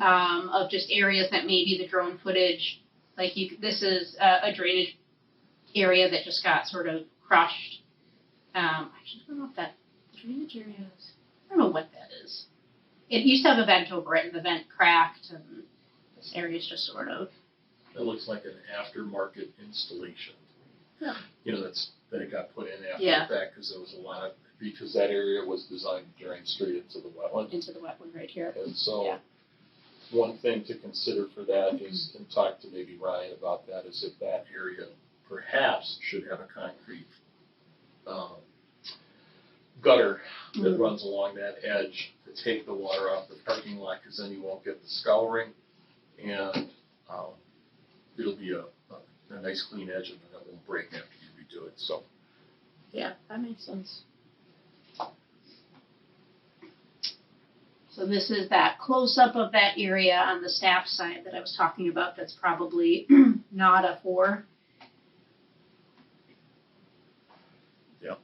of just areas that maybe the drone footage, this is a drainage area that just got sort of crushed. Actually, I don't know if that drainage area is, I don't know what that is. It used to have a vent over it, and the vent cracked, and this area is just sort of. It looks like an aftermarket installation. Yeah. That it got put in after Yeah. the fact because there was because that area was designed to drain straight into the wetland. Into the wetland right here. And so, Yeah. one thing to consider for that is, and talk to maybe Ryan about that, is if that area perhaps should have a concrete gutter that runs along that edge to take the water off the parking lot, because then you won't get the scouring, and it'll be a nice clean edge, and it won't break after you redo it. So. Yeah, that makes sense. So this is that close-up of that area on the staff side that I was talking about that's probably not a 4. Yeah.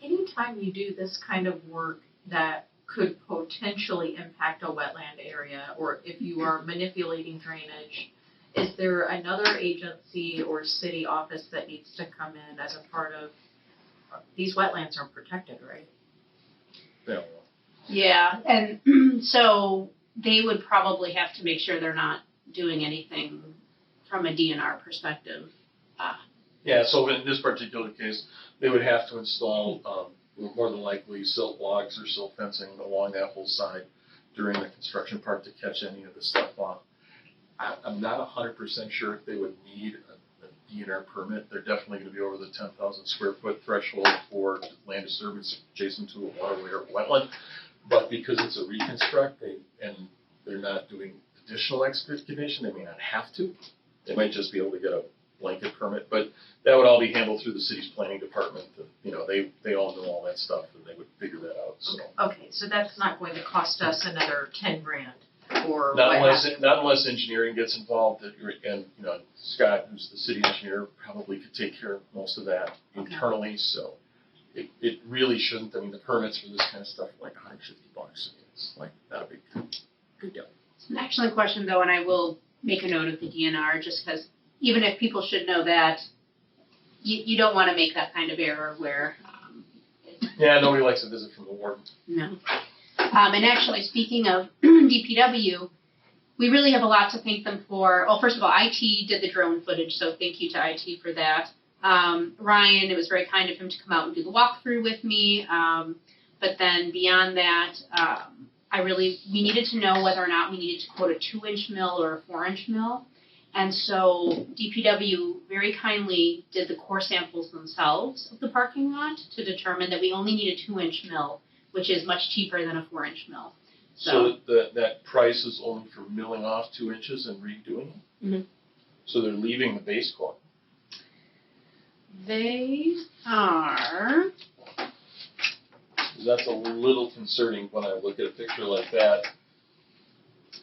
Anytime you do this kind of work that could potentially impact a wetland area, or if you are manipulating drainage, is there another agency or city office that needs to come in as a part of, these wetlands are protected, right? Yeah. Yeah, and so they would probably have to make sure they're not doing anything from a DNR perspective. Yeah, so in this particular case, they would have to install more than likely silt logs or silt fencing along that whole side during the construction part to catch any of the stuff off. I'm not 100% sure if they would need a DNR permit. They're definitely going to be over the 10,000 square foot threshold for land disturbance adjacent to a waterway or wetland. But because it's a reconstruct, and they're not doing additional excavation, they may not have to. They might just be able to get a blanket permit, but that would all be handled through the city's planning department. They all know all that stuff, and they would figure that out. So. Okay, so that's not going to cost us another $10,000 or not unless engineering gets involved, and Scott, who's the city engineer, probably could take care of most of that internally. So. It really shouldn't. I mean, the permits for this kind of stuff are like $150. It's like not a big deal. It's an excellent question, though, and I will make a note of the DNR just because even if people should know that, you don't want to make that kind of error where. Yeah, nobody likes a visit from the warden. No. And actually, speaking of DPW, we really have a lot to thank them for. Well, first of all, IT did the drone footage, so thank you to IT for that. Ryan, it was very kind of him to come out and do the walkthrough with me. But then beyond that, we needed to know whether or not we needed to quote a 2-inch mill or a 4-inch mill. And so DPW very kindly did the core samples themselves of the parking lot to determine that we only need a 2-inch mill, which is much cheaper than a 4-inch mill. So that price is only for milling off 2 inches and redoing it? Mm-hmm. So they're leaving the base coat? They are. That's a little concerning when I look at a picture like that,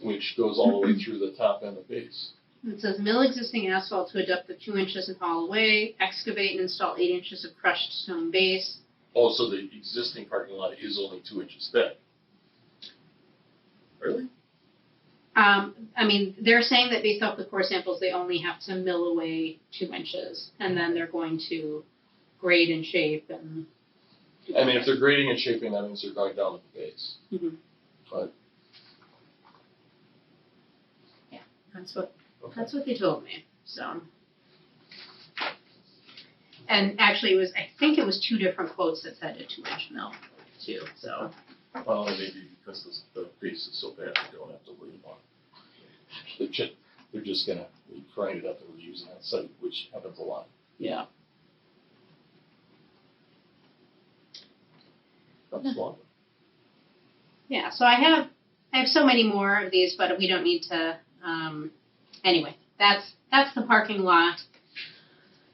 which goes all the way through the top end of base. It says mill existing asphalt to a depth of 2 inches and haul away, excavate and install 8 inches of crushed stone base. Oh, so the existing parking lot is only 2 inches thick? Really? They're saying that based off the core samples, they only have to mill away 2 inches, and then they're going to grade and shape and. If they're grading and shaping, that means they're going down to the base. Mm-hmm. But yeah, that's what they told me. So, and actually, I think it was 2 different quotes that said a 2-inch mill too. So. Well, maybe because the base is so bad, they don't have to worry about it. They're just gonna grind it up and reuse it on site, which happens a lot. Yeah. That's long. Yeah, so I have so many more of these, but we don't need to. Anyway, that's the parking lot.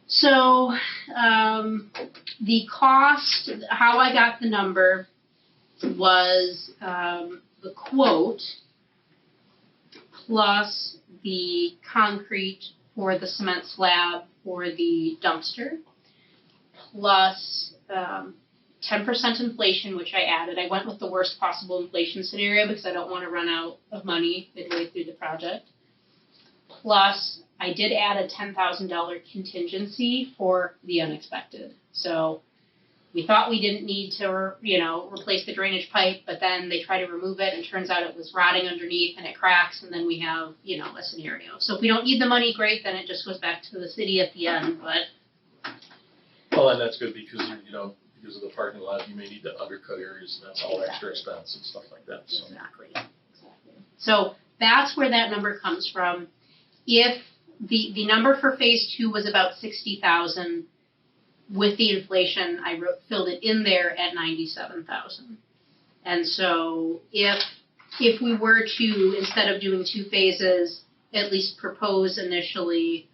So the cost, how I got the number was the quote plus the concrete for the cement slab for the dumpster plus 10% inflation, which I added. I went with the worst possible inflation scenario because I don't want to run out of money midway through the project. Plus, I did add a $10,000 contingency for the unexpected. So we thought we didn't need to, replace the drainage pipe, but then they try to remove it, and it turns out it was rotting underneath, and it cracks, and then we have, a scenario. So if we don't need the money, great, then it just goes back to the city at the end, but. Well, and that's good because, because of the parking lot, you may need to undercut areas, and that's all extra expense and stuff like that. So. Exactly. So that's where that number comes from. If the number for phase 2 was about 60,000, with the inflation, I filled it in there at 97,000. And so if we were to, instead of doing 2 phases, at least propose initially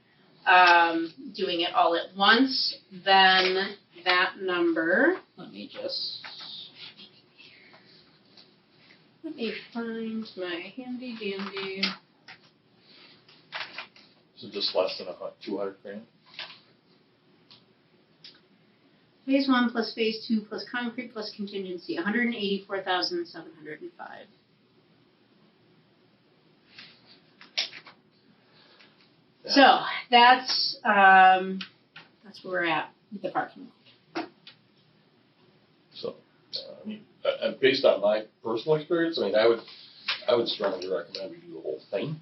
doing it all at once, then that number, let me find my handy dandy. So just less than 200 grand? Phase 1 plus phase 2 plus concrete plus contingency, 184,705. Yeah. So that's where we're at with the parking lot. So, based on my personal experience, I would strongly recommend we do the whole thing.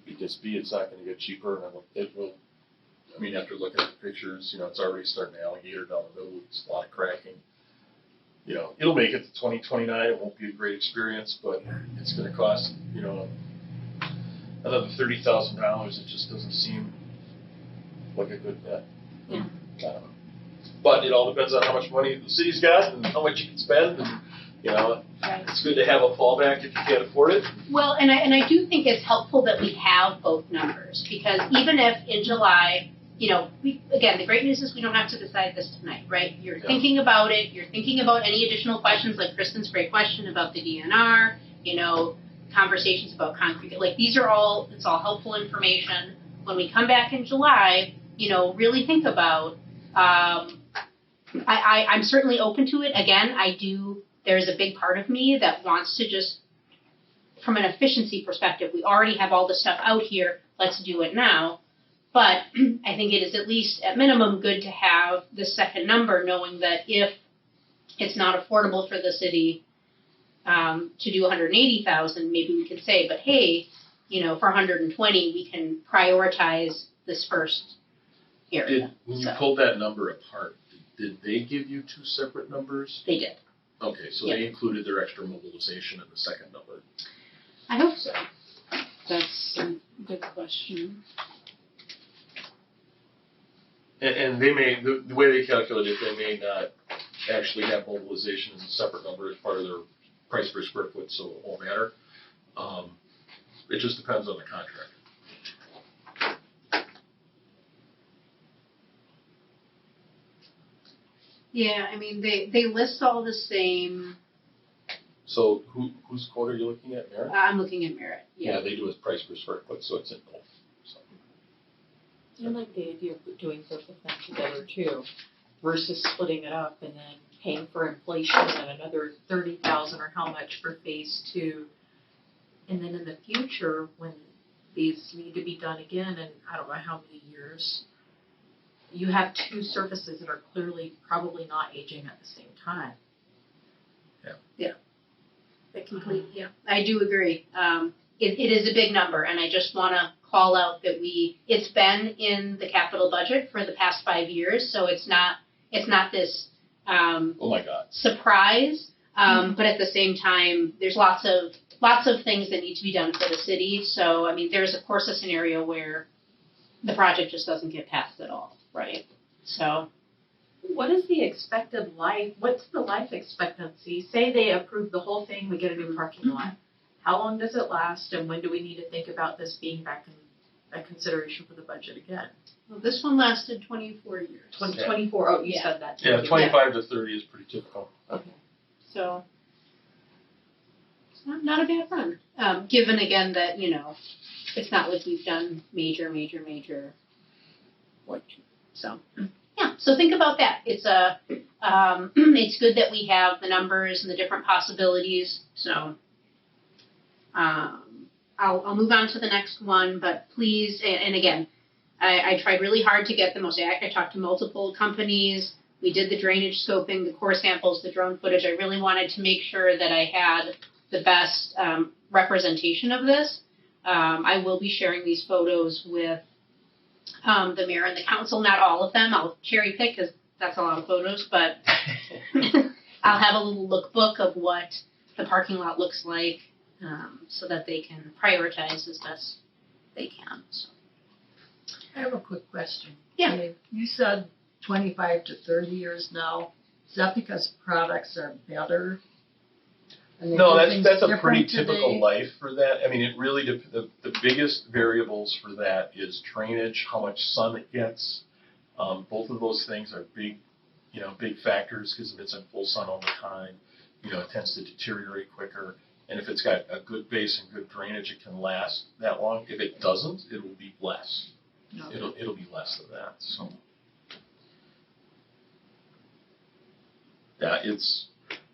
Because it's not going to get cheaper, and it will. After looking at the pictures, it's already starting to alligator down the middle. It's a lot of cracking. It'll make it to 2029. It won't be a great experience, but it's going to cost, another $30,000. It just doesn't seem like a good bet. Yeah. I don't know. But it all depends on how much money the city's got and how much you can spend, and Right. it's good to have a fallback if you can't afford it. Well, and I do think it's helpful that we have both numbers, because even if in July, the great news is we don't have to decide this tonight, right? You're thinking about it. You're thinking about any additional questions, like Kristen's great question about the DNR, conversations about concrete. Like, it's all helpful information. When we come back in July, really think about, I'm certainly open to it. Again, there's a big part of me that wants to just, from an efficiency perspective, we already have all the stuff out here, let's do it now. But I think it is at least, at minimum, good to have the second number, knowing that if it's not affordable for the city to do 180,000, maybe we could say, but hey, for 120, we can prioritize this first area. When you So. pulled that number apart, did they give you two separate numbers? They did. Okay, so they included their extra mobilization in the second number. I hope so. That's a good question. And they may, the way they calculate it, they may not actually have mobilization as a separate number as part of their price per square foot, so it won't matter. It just depends on the contract. Yeah, I mean, they list all the same. So whose quote are you looking at, Mary? I'm looking at Merit. Yeah, they do a price per square foot, so it's in both. So. I like the idea of doing both of them together too, versus splitting it up and then paying for inflation and another 30,000 or how much for phase 2. And then in the future, when these need to be done again in I don't know how many years, you have two surfaces that are clearly probably not aging at the same time. Yeah, I do agree. It is a big number, and I just want to call out that it's been in the capital budget for the past 5 years, so it's not this Oh my God. surprise. But at the same time, there's lots of things that need to be done for the city. So I mean, there's of course a scenario where the project just doesn't get passed at all, right? So. What is the expected life? What's the life expectancy? Say they approve the whole thing, we get a new parking lot. How long does it last, and when do we need to think about this being back in a consideration for the budget again? Well, this one lasted 24 years. 2024. Oh, you Yeah. said that. Yeah, 25 to 30 is pretty typical. Okay. So it's not a bad run. Given again that, it's not like we've done major work. So yeah, so think about that. It's it's good that we have the numbers and the different possibilities. So I'll move on to the next one, but please, and again, I tried really hard to get the most. I talked to multiple companies. We did the drainage scoping, the core samples, the drone footage. I really wanted to make sure that I had the best representation of this. I will be sharing these photos with the mayor and the council, not all of them. I'll cherry pick because that's a lot of photos, but I'll have a little lookbook of what the parking lot looks like so that they can prioritize as best they can. So. I have a quick question. Yeah. Dave, you said 25 to 30 years now. Is that because products are better? And they No, do things that's a pretty different typical today? life for that. I mean, it really, the biggest variables for that is drainage, how much sun it gets. Both of those things are big factors, because if it's in full sun all the time, it tends to deteriorate quicker. And if it's got a good base and good drainage, it can last that long. If it doesn't, it will be less. No. It'll be less than that. So yeah,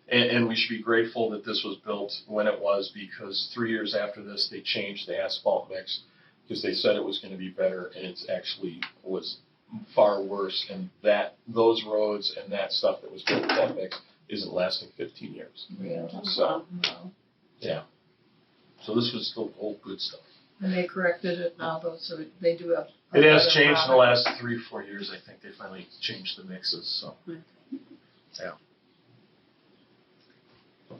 and we should be grateful that this was built when it was, because 3 years after this they changed the asphalt mix because they said it was going to be better, and it's actually was far worse. And those roads and that stuff that was built with that mix isn't lasting 15 years. Really? So Wow. yeah, so this was still old good stuff. And they corrected it now, though, so they do have. It has changed in the last 3 or 4 years. I think they finally changed the mixes. So yeah.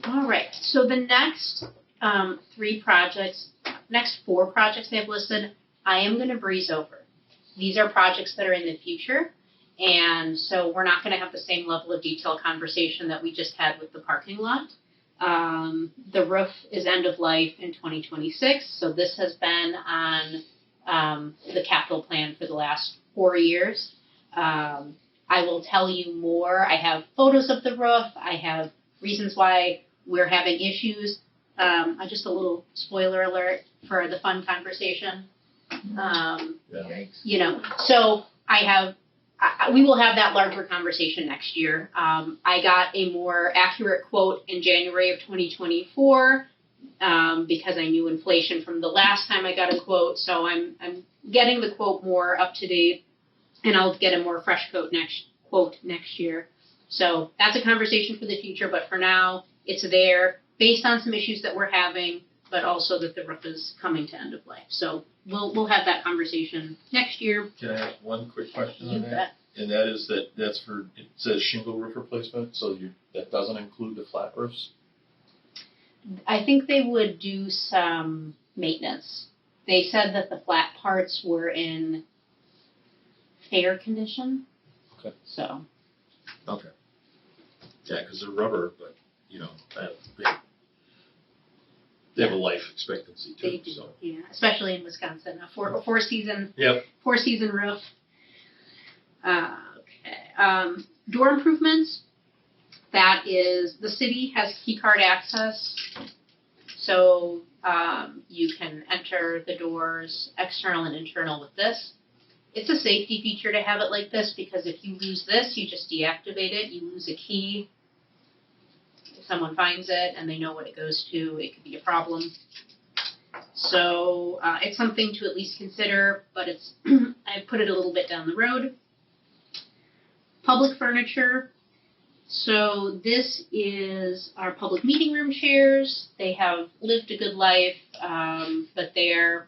All right. So the next next four projects they've listed, I am going to breeze over. These are projects that are in the future, and so we're not going to have the same level of detailed conversation that we just had with the parking lot. The roof is end of life in 2026, so this has been on the capital plan for the last 4 years. I will tell you more. I have photos of the roof. I have reasons why we're having issues. Just a little spoiler alert for the fun conversation. So we will have that larger conversation next year. I got a more accurate quote in January of 2024 because I knew inflation from the last time I got a quote. So I'm getting the quote more up to date, and I'll get a more fresh quote next year. So that's a conversation for the future. But for now, it's there based on some issues that we're having. but also that the roof is coming to end of life. So we'll have that conversation next year. Can I have one quick question You on that? bet. And that is that's for, it says shingle roof replacement, so that doesn't include the flat roofs? I think they would do some maintenance. They said that the flat parts were in fair condition. Okay. So. Okay. Yeah, because they're rubber, but, they have a life expectancy too. They do, so. yeah, especially in Wisconsin, a four season Yep. roof. Okay. Door improvements. That is, the city has key card access, so you can enter the doors, external and internal, with this. It's a safety feature to have it like this because if you lose this, you just deactivate it. You lose a key. If someone finds it and they know what it goes to, it could be a problem. So it's something to at least consider, but it's I put it a little bit down the road. Public furniture. So this is our public meeting room chairs. They have lived a good life, but they're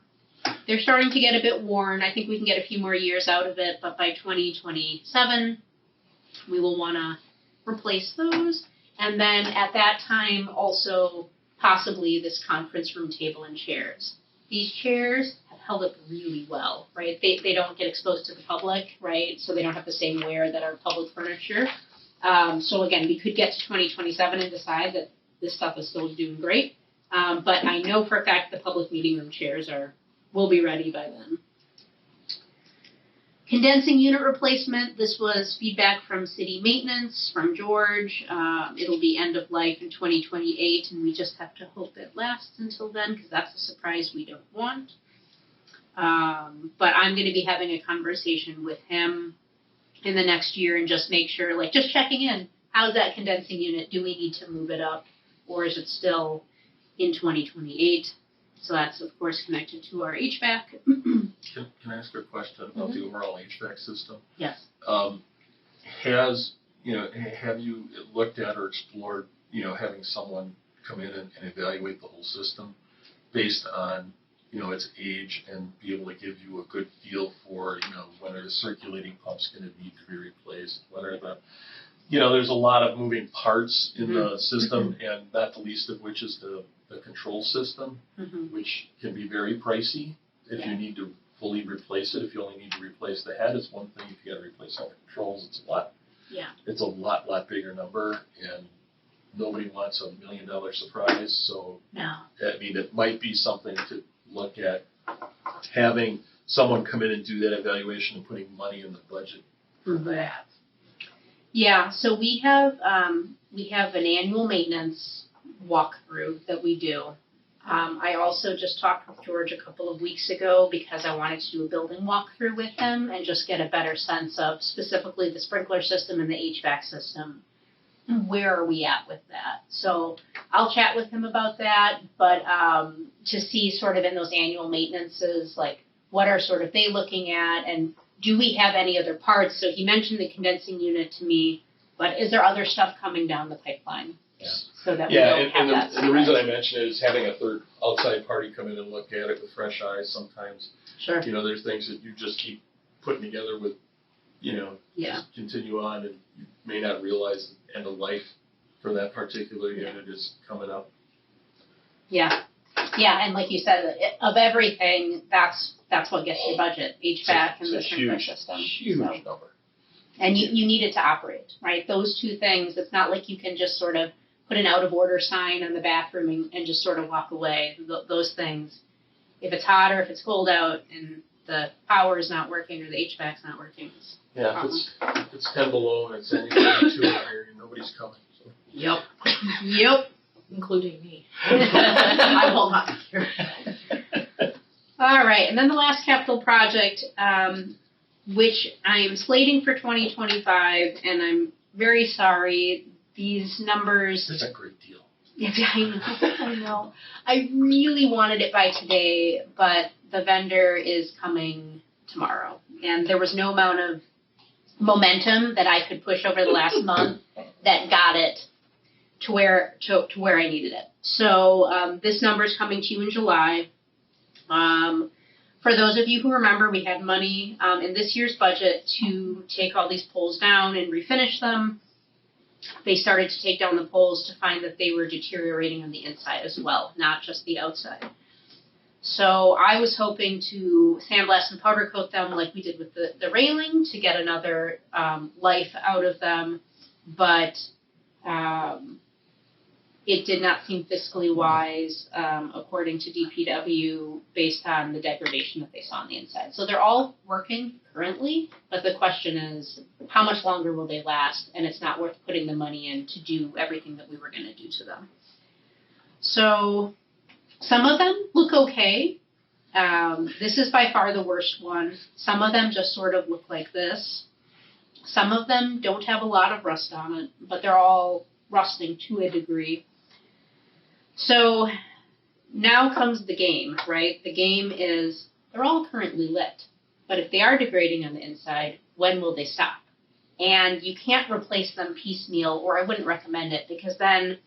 starting to get a bit worn. I think we can get a few more years out of it, but by 2027, we will want to replace those. And then at that time, also possibly this conference room table and chairs. These chairs have held up really well, right? They don't get exposed to the public, right? So they don't have the same wear that our public furniture. So again, we could get to 2027 and decide that this stuff is still doing great. But I know for a fact the public meeting room chairs will be ready by then. Condensing unit replacement. This was feedback from city maintenance, from George. It'll be end of life in 2028, and we just have to hope it lasts until then, because that's a surprise we don't want. But I'm going to be having a conversation with him in the next year and just make sure, like, just checking in. How's that condensing unit? Do we need to move it up, or is it still in 2028? So that's, of course, connected to our HVAC. Can I ask a question about the overall HVAC system? Yes. Have you looked at or explored, having someone come in and evaluate the whole system based on, its age and be able to give you a good feel for, whether the circulating pump's going to need to be replaced, whether there's a lot of moving parts in the system, and not the least of which is the control system, which can be very pricey if you need to fully replace it. If you only need to replace the head, it's one thing. If you got to replace all the controls, it's a lot. Yeah. It's a lot bigger number, and nobody wants $1 million surprise. So, no. I mean, it might be something to look at, having someone come in and do that evaluation and putting money in the budget for that. Yeah. So we have an annual maintenance walkthrough that we do. I also just talked with George a couple of weeks ago because I wanted to do a building walkthrough with him and just get a better sense of specifically the sprinkler system and the HVAC system. Where are we at with that? So I'll chat with him about that, but to see sort of in those annual maintenances, like what are sort of they looking at, and do we have any other parts? So he mentioned the condensing unit to me, but is there other stuff coming down the pipeline? Yeah. So that we don't have that. And the reason I mention it is having a third outside party come in and look at it with fresh eyes. Sometimes, sure. There's things that you just keep putting together with, just continue on, and you may not realize the end of life for that particular unit is coming up. Yeah. Yeah, and like you said, of everything, that's what gets your budget, HVAC and the sprinkler system. Huge number. And you need it to operate, right? Those two things, it's not like you can just sort of put an out of order sign on the bathroom and just sort of walk away. Those things, if it's hot or if it's cold out and the power is not working or the HVAC's not working. Yeah, if it's 10 below and it's anything 2 in here, nobody's coming. So. Yep. Including me. I will not be here. All right, and then the last capital project, which I am slating for 2025, and I'm very sorry. These numbers. That's a great deal. Yeah, I know. I really wanted it by today, but the vendor is coming tomorrow, and there was no amount of momentum that I could push over the last month that got it to where I needed it. So this number is coming to you in July. For those of you who remember, we had money in this year's budget to take all these poles down and refinish them. They started to take down the poles to find that they were deteriorating on the inside as well, not just the outside. So I was hoping to sandblast and powder coat them like we did with the railing to get another life out of them, but it did not seem fiscally wise, according to DPW, based on the degradation that they saw on the inside. So they're all working currently, but the question is, how much longer will they last? And it's not worth putting the money in to do everything that we were going to do to them. So some of them look okay. This is by far the worst one. Some of them just sort of look like this. Some of them don't have a lot of rust on it, but they're all rusting to a degree. So now comes the game, right? The game is they're all currently lit, but if they are degrading on the inside, when will they stop? And you can't replace them piecemeal, or I wouldn't recommend it, because then,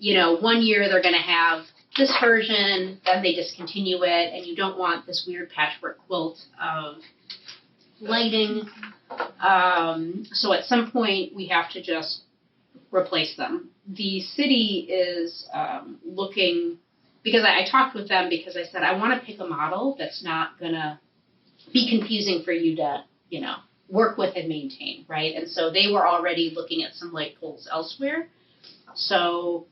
1 year they're going to have this version, then they discontinue it, and you don't want this weird patchwork quilt of lighting. So at some point we have to just replace them. The city is looking, because I talked with them because I said I want to pick a model that's not going to be confusing for you to, work with and maintain, right? And so they were already looking at some light poles elsewhere. So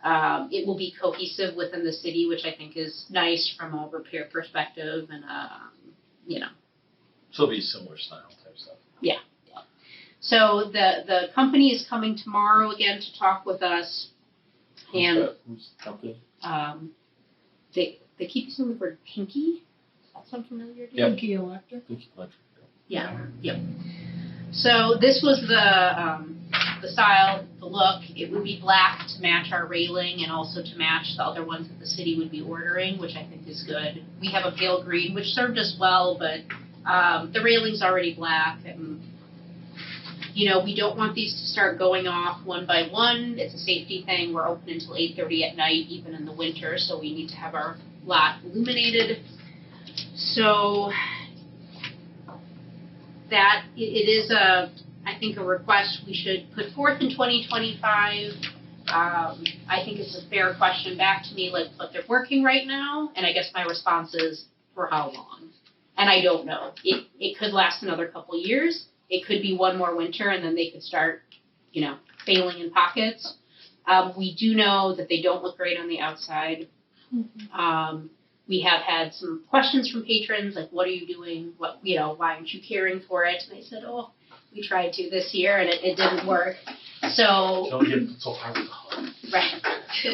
it will be cohesive within the city, which I think is nice from a repair perspective and, So it'll be similar style type stuff. Yeah. So the company is coming tomorrow again to talk with us, and Who's the company? they keep using the word pinky. That sound familiar to you? Yep. Pinky Electric. Pinky Electric. Yeah. Yep. So this was the style, the look. It would be black to match our railing and also to match the other ones that the city would be ordering, which I think is good. We have a pale green, which served us well, but the railing's already black, and we don't want these to start going off one by one. It's a safety thing. We're open until 8:30 at night, even in the winter, so we need to have our lot illuminated. So that it is I think a request we should put forth in 2025. I think it's a fair question back to me, but they're working right now, and I guess my response is, for how long? And I don't know. It could last another couple years. It could be one more winter, and then they could start, failing in pockets. We do know that they don't look great on the outside. We have had some questions from patrons, like, what are you doing? Why aren't you caring for it? And I said, we tried to this year, and it didn't work. So Don't get so hard with the hug.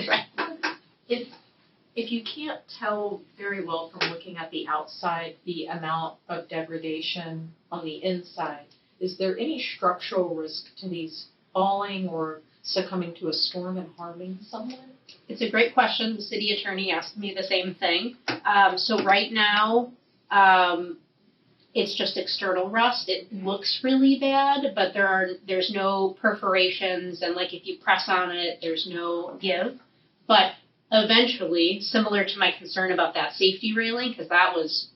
right. If you can't tell very well from looking at the outside the amount of degradation on the inside, is there any structural risk to these falling or succumbing to a storm and harming someone? It's a great question. The city attorney asked me the same thing. So right now, it's just external rust. It looks really bad, but there's no perforations, and if you press on it, there's no give. But eventually, similar to my concern about that safety railing, because that was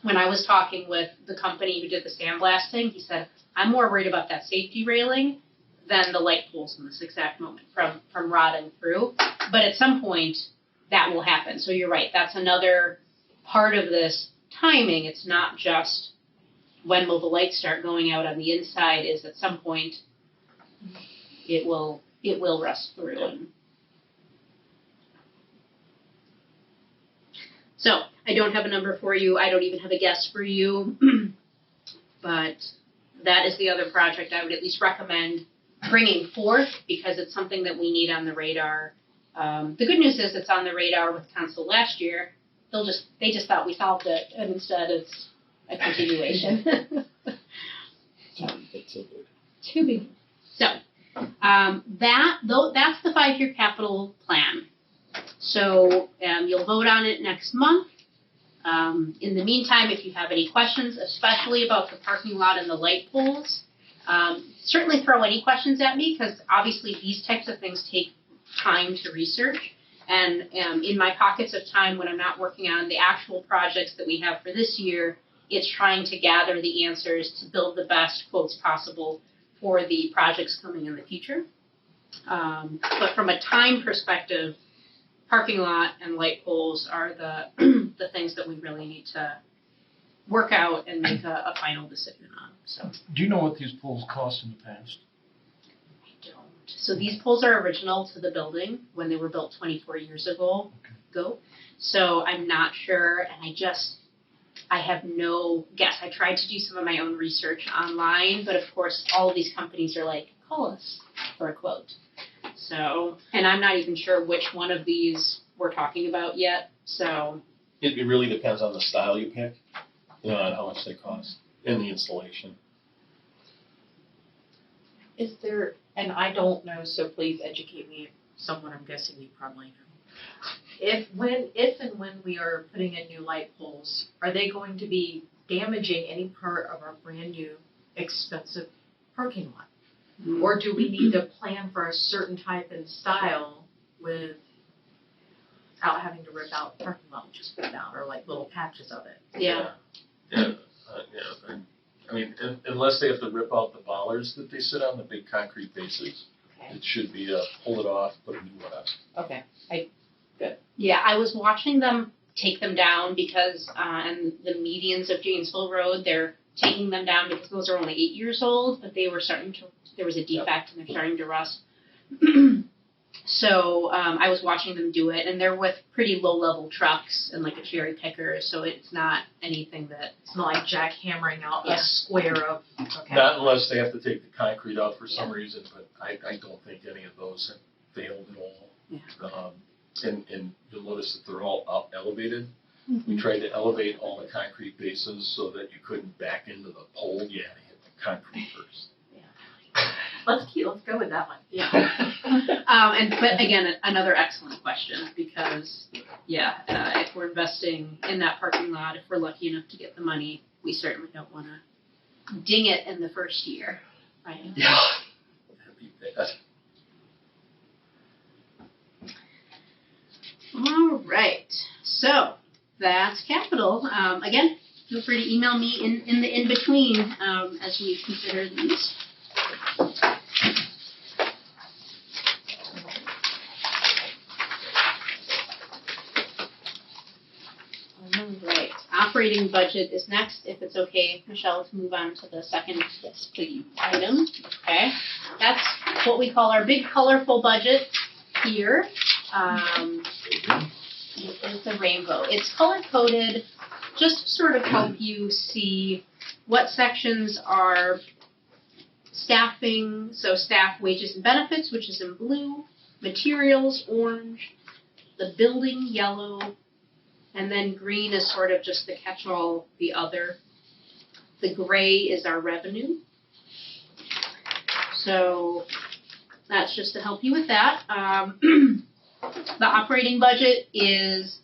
when I was talking with the company who did the sandblasting, he said, I'm more worried about that safety railing than the light poles in this exact moment from rotting through. But at some point, that will happen. So you're right. That's another part of this timing. It's not just when will the lights start going out on the inside, is at some point it will rust through. And so I don't have a number for you. I don't even have a guess for you. But that is the other project I would at least recommend bringing forth, because it's something that we need on the radar. The good news is it's on the radar with council last year. They just thought we solved it, and instead it's a continuation. Too big. So that's the 5-year capital plan. So you'll vote on it next month. In the meantime, if you have any questions, especially about the parking lot and the light poles, certainly throw any questions at me, because obviously these types of things take time to research. And in my pockets of time when I'm not working on the actual projects that we have for this year, it's trying to gather the answers to build the best quotes possible for the projects coming in the future. But from a time perspective, parking lot and light poles are the things that we really need to work out and make a final decision on. So Do you know what these poles cost in the past? I don't. So these poles are original to the building when they were built 24 years ago. So I'm not sure, and I have no guess. I tried to do some of my own research online, but of course all of these companies are like, call us for a quote. So, and I'm not even sure which one of these we're talking about yet. So It really depends on the style you pick, and how much they cost, and the installation. Is there, and I don't know, so please educate me, someone I'm guessing you probably know. If and when we are putting in new light poles, are they going to be damaging any part of our brand new expensive parking lot? Or do we need to plan for a certain type and style without having to rip out parking lot, just put down, or like little patches of it? yeah. I mean, unless they have to rip out the bollards that they sit on, the big concrete bases, Okay. it should be pull it off, put a new one up. Okay. Yeah, I was watching them take them down because on the medians of Janesville Road, they're taking them down because those are only 8 years old, but they were there was a defect and they're starting to rust. So I was watching them do it, and they're with pretty low-level trucks and like a cherry picker, so it's not anything that. It's not like jackhammering out Yeah. a square of, okay. Not unless they have to take the concrete out for some reason, but I don't think any of those have failed at all. Yeah. And you'll notice that they're all up elevated. We tried to elevate all the concrete bases so that you couldn't back into the pole. You had to hit the concrete first. Let's go with that one. Yeah. But again, another excellent question because, if we're investing in that parking lot, if we're lucky enough to get the money, we certainly don't want to ding it in the first year, right? Yeah. That'd be bad. All right. So that's capital. Again, feel free to email me in the in-between as we consider these. All right. Operating budget is next. If it's okay, Michelle, to move on to the second item. Okay. That's what we call our big colorful budget here. It is the rainbow. It's color-coded just to sort of help you see what sections are staffing, so staff wages and benefits, which is in blue, materials, orange, the building, yellow, and then green is sort of just the catch-all, the other. The gray is our revenue. So that's just to help you with that. The operating budget is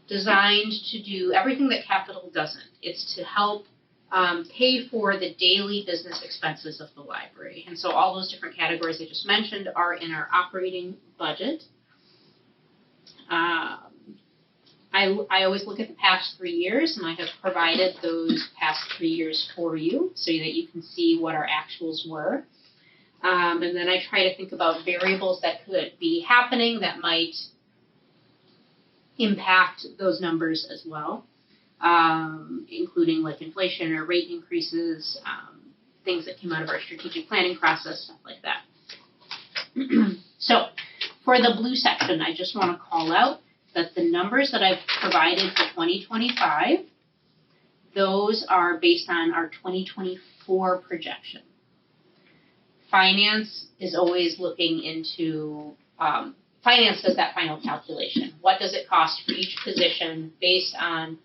designed to do everything that capital doesn't. It's to help pay for the daily business expenses of the library. And so all those different categories I just mentioned are in our operating budget. I always look at the past 3 years, and I have provided those past 3 years for you so that you can see what our actuals were. And then I try to think about variables that could be happening that might impact those numbers as well, including like inflation or rate increases, things that came out of our strategic planning process, stuff like that. So for the blue section, I just want to call out that the numbers that I've provided for 2025, those are based on our 2024 projection. Finance is always looking into, finance does that final calculation. What does it cost for each position based on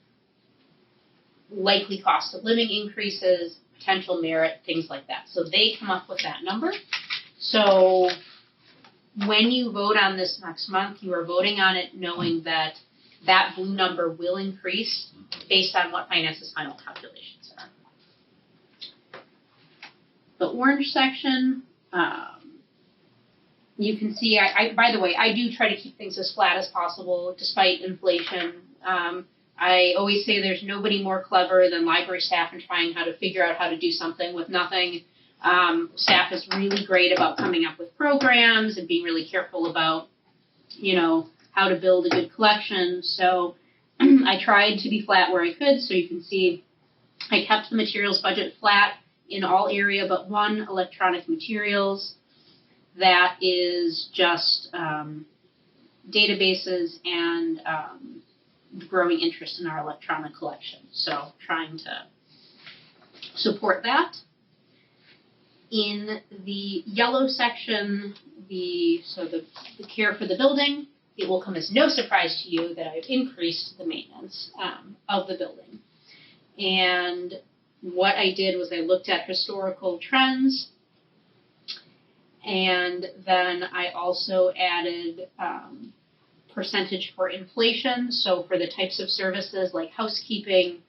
likely cost of living increases, potential merit, things like that. So they come up with that number. So when you vote on this next month, you are voting on it knowing that that blue number will increase based on what finance's final calculations are. The orange section, you can see, by the way, I do try to keep things as flat as possible despite inflation. I always say there's nobody more clever than library staff in trying how to figure out how to do something with nothing. Staff is really great about coming up with programs and being really careful about, how to build a good collection. So I tried to be flat where I could. So you can see I kept the materials budget flat in all area but one, electronic materials. That is just databases and growing interest in our electronic collection. So trying to support that. In the yellow section, the care for the building, it will come as no surprise to you that I've increased the maintenance of the building. And what I did was I looked at historical trends, and then I also added percentage for inflation. So for the types of services like housekeeping,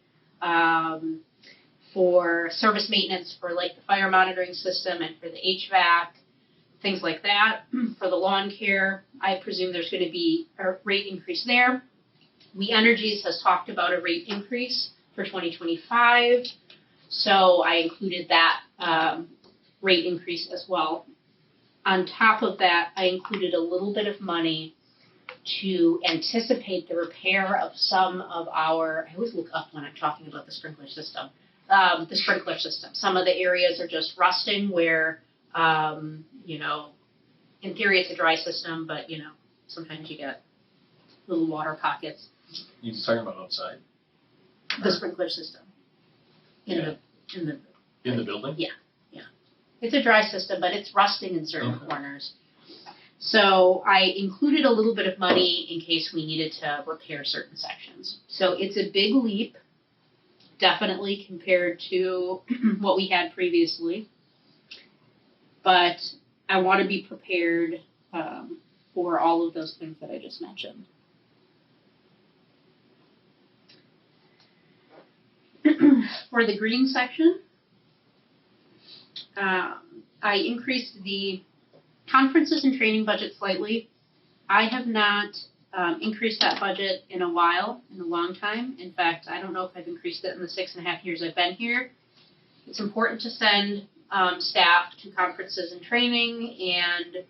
for service maintenance for like the fire monitoring system and for the HVAC, things like that. For the lawn care, I presume there's going to be a rate increase there. We Energies has talked about a rate increase for 2025, so I included that rate increase as well. On top of that, I included a little bit of money to anticipate the repair of some of our, I always look up when I'm talking about the sprinkler system. Some of the areas are just rusting where, in theory it's a dry system, but, sometimes you get little water pockets. You're talking about outside? The sprinkler system. In the building? Yeah. It's a dry system, but it's rusting in certain corners. So I included a little bit of money in case we needed to repair certain sections. So it's a big leap, definitely compared to what we had previously. But I want to be prepared for all of those things that I just mentioned. For the green section, I increased the conferences and training budget slightly. I have not increased that budget in a long time. In fact, I don't know if I've increased it in the 6.5 years I've been here. It's important to send staff to conferences and training, and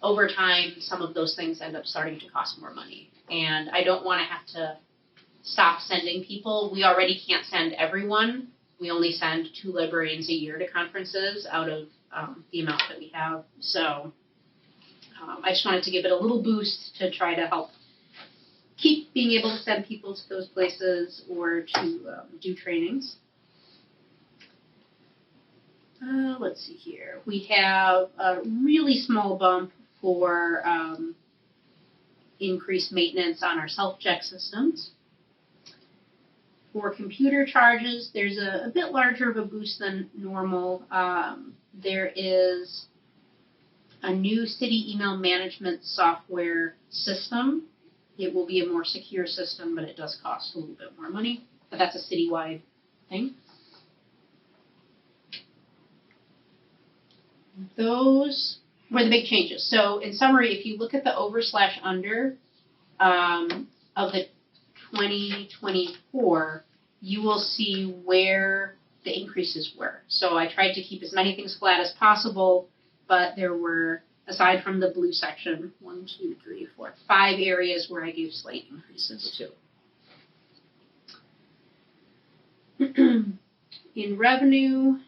over time, some of those things end up starting to cost more money. And I don't want to have to stop sending people. We already can't send everyone. We only send 2 librarians a year to conferences out of the amount that we have. So I just wanted to give it a little boost to try to help keep being able to send people to those places or to do trainings. Let's see here. We have a really small bump for increased maintenance on our self-check systems. For computer charges, there's a bit larger of a boost than normal. There is a new city email management software system. It will be a more secure system, but it does cost a little bit more money. But that's a citywide thing. Those were the big changes. So in summary, if you look at the over/under of the 2024, you will see where the increases were. So I tried to keep as many things flat as possible, but there were, aside from the blue section, 1, 2, 3, 4, 5 areas where I gave slight increases to. In revenue,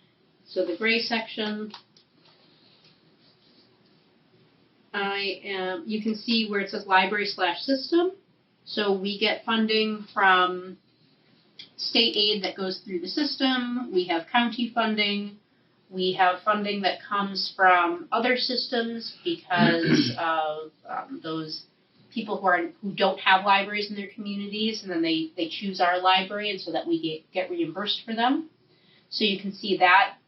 so the gray section, you can see where it says library/system. So we get funding from state aid that goes through the system. We have county funding. We have funding that comes from other systems because of those people who don't have libraries in their communities, and then they choose our library, and so that we get reimbursed for them. So you can see that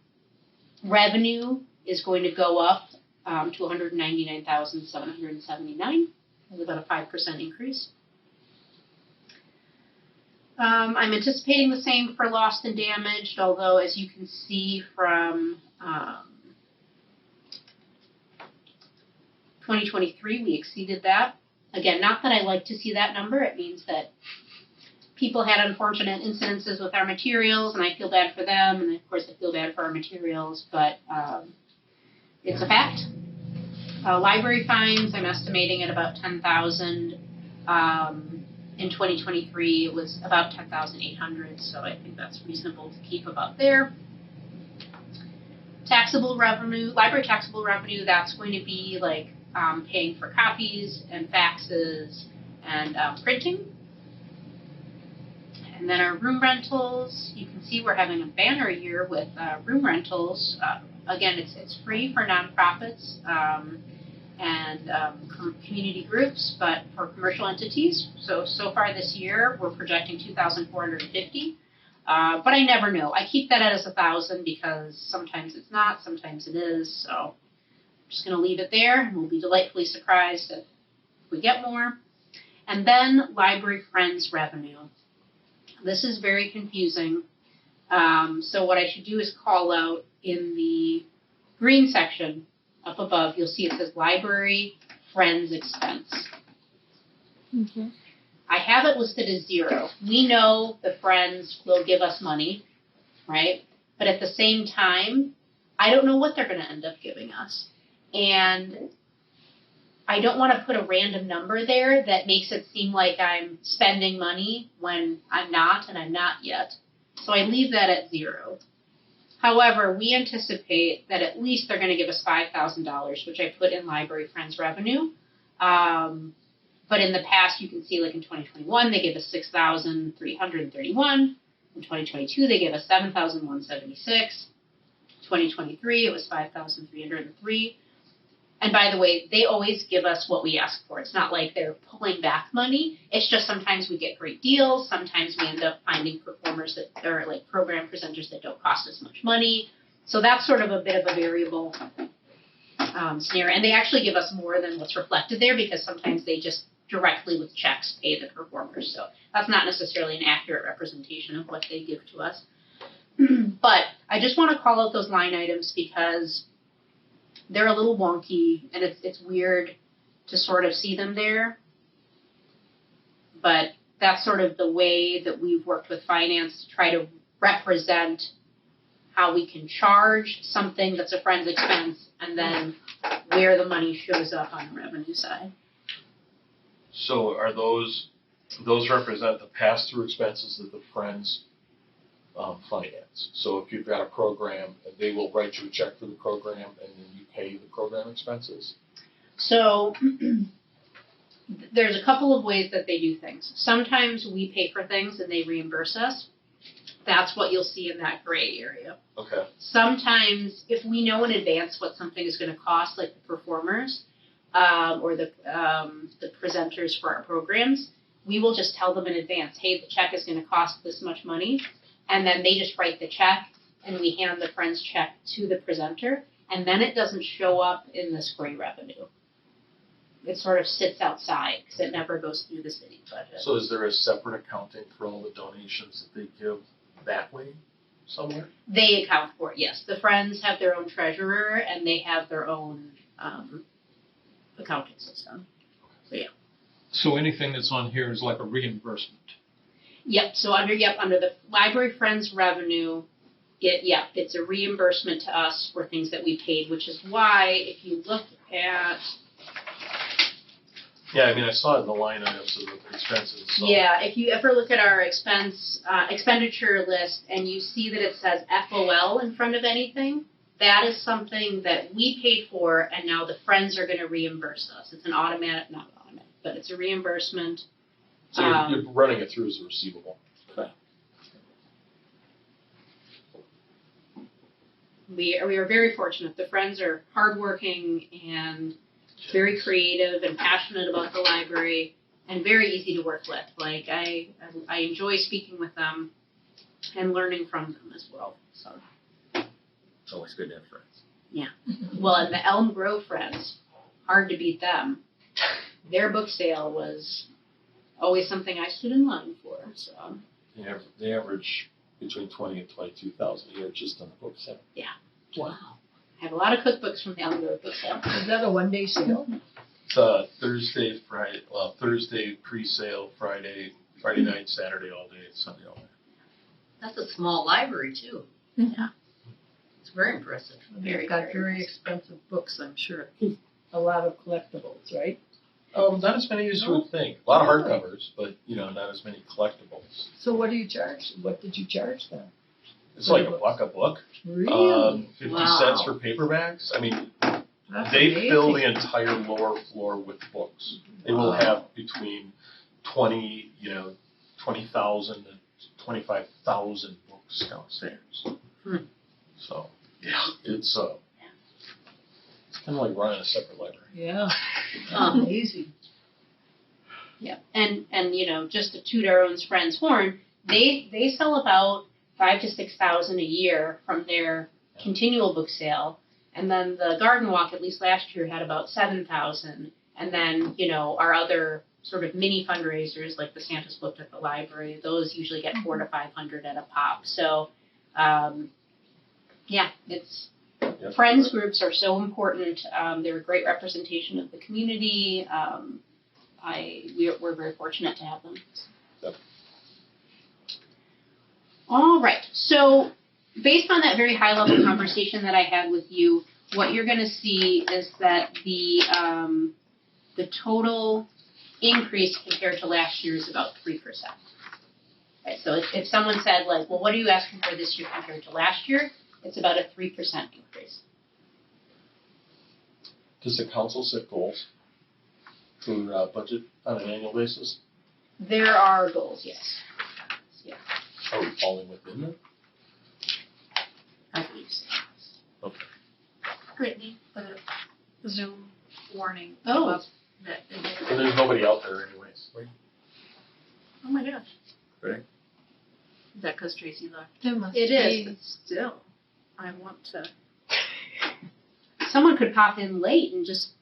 revenue is going to go up to $199,779, with about a 5% increase. I'm anticipating the same for lost and damaged, although as you can see from 2023, we exceeded that. Again, not that I like to see that number. It means that people had unfortunate incidences with our materials, and I feel bad for them, and of course I feel bad for our materials, but it's a fact. Library fines, I'm estimating at about 10,000. In 2023, it was about 10,800, so I think that's reasonable to keep about there. Taxable revenue, library taxable revenue, that's going to be like paying for copies and faxes and printing. And then our room rentals, you can see we're having a banner year with room rentals. Again, it's free for nonprofits and community groups, but for commercial entities. So far this year, we're projecting 2,450. But I never know. I keep that as 1,000 because sometimes it's not, sometimes it is. So I'm just going to leave it there, and we'll be delightfully surprised if we get more. And then library friends revenue. This is very confusing. So what I should do is call out in the green section up above, you'll see it says library friends expense. Okay. I have it listed as 0. We know the friends will give us money, right? But at the same time, I don't know what they're going to end up giving us. And I don't want to put a random number there that makes it seem like I'm spending money when I'm not, and I'm not yet. So I leave that at 0. However, we anticipate that at least they're going to give us $5,000, which I put in library friends revenue. But in the past, you can see, like in 2021, they gave us $6,331. In 2022, they gave us $7,176. 2023, it was $5,303. And by the way, they always give us what we ask for. It's not like they're pulling back money. It's just sometimes we get great deals. Sometimes we end up finding performers that are like program presenters that don't cost us much money. So that's sort of a bit of a variable scenario. And they actually give us more than what's reflected there because sometimes they just directly with checks pay the performers. So that's not necessarily an accurate representation of what they give to us. But I just want to call out those line items because they're a little wonky, and it's weird to sort of see them there. But that's sort of the way that we've worked with finance to try to represent how we can charge something that's a friend's expense and then where the money shows up on the revenue side. So are those represent the pass-through expenses that the Friends finance? So if you've got a program, they will write you a check for the program and then you pay the program expenses? So there's a couple of ways that they do things. Sometimes we pay for things and they reimburse us. That's what you'll see in that gray area. Okay. Sometimes if we know in advance what something is going to cost, like the performers or the presenters for our programs, we will just tell them in advance, hey, the check is going to cost this much money. And then they just write the check and we hand the Friends check to the presenter. And then it doesn't show up in this gray revenue. It sort of sits outside because it never goes through the city budget. So is there a separate accounting for all the donations that they give that way somewhere? They account for it, yes. The Friends have their own treasurer and they have their own accounting system. So yeah. So anything that's on here is like a reimbursement. Yep. So under the Library Friends revenue, it's a reimbursement to us for things that we paid, which is why if you look at Yeah, I mean, I saw it in the line items of the expenses. So. Yeah, if you ever look at our expenditure list and you see that it says FOL in front of anything, that is something that we paid for and now the Friends are going to reimburse us. It's an automatic, not automatic, but it's a reimbursement. So you're running it through as a receivable. Okay. We are very fortunate. The Friends are hardworking and very creative and passionate about the library and very easy to work with. Like I enjoy speaking with them and learning from them as well. So It's always good to have friends. yeah. Well, and the Elm Grove Friends, hard to beat them. Their book sale was always something I stood in line for. So They average between 20 and 22,000 a year just on the book sale. wow. I have a lot of cookbooks from the Elm Grove book sale. Is that a one-day sale? Thursday, Thursday pre-sale, Friday night, Saturday all day, Sunday all day. That's a small library too. Yeah. It's very impressive. Very, They've got very very expensive books, I'm sure. A lot of collectibles, right? Not as many as you would think. A lot of hardcovers, but not as many collectibles. So what do you charge? What did you charge them? It's like $1 a book. Really? 50 Wow. cents for paperbacks. I mean, That's they amazing. fill the entire lower floor with books. They will have between 20,000 to 25,000 books downstairs. So, yeah, it's kind of like running a separate library. Yeah. Amazing. Yeah, and just to toot our own friend's horn, they sell about 5,000 to 6,000 a year from their continual book sale, and then the Garden Walk, at least last year, had about 7,000, and then our other sort of mini fundraisers like the Santa's Book at the library, those usually get 400 to 500 at a pop. So, it's. Yep. Friends groups are so important. They're a great representation of the community. We're very fortunate to have them. Yep. All right. So, based on that very high level conversation that I had with you, what you're going to see is that the total increase compared to last year is about 3%. Right. So if someone said like, well, what are you asking for this year compared to last year? It's about a 3% increase. Does the council set goals for budget on an annual basis? There are goals, yes. Yeah, Are we falling within them? I believe so. Okay. Brittany, the Zoom warning. Oh. Up that And there's nobody out there anyways. Right? oh my gosh. Right. Is that because Tracy left? There must It be. is. But still, I want to. Someone could pop in late and just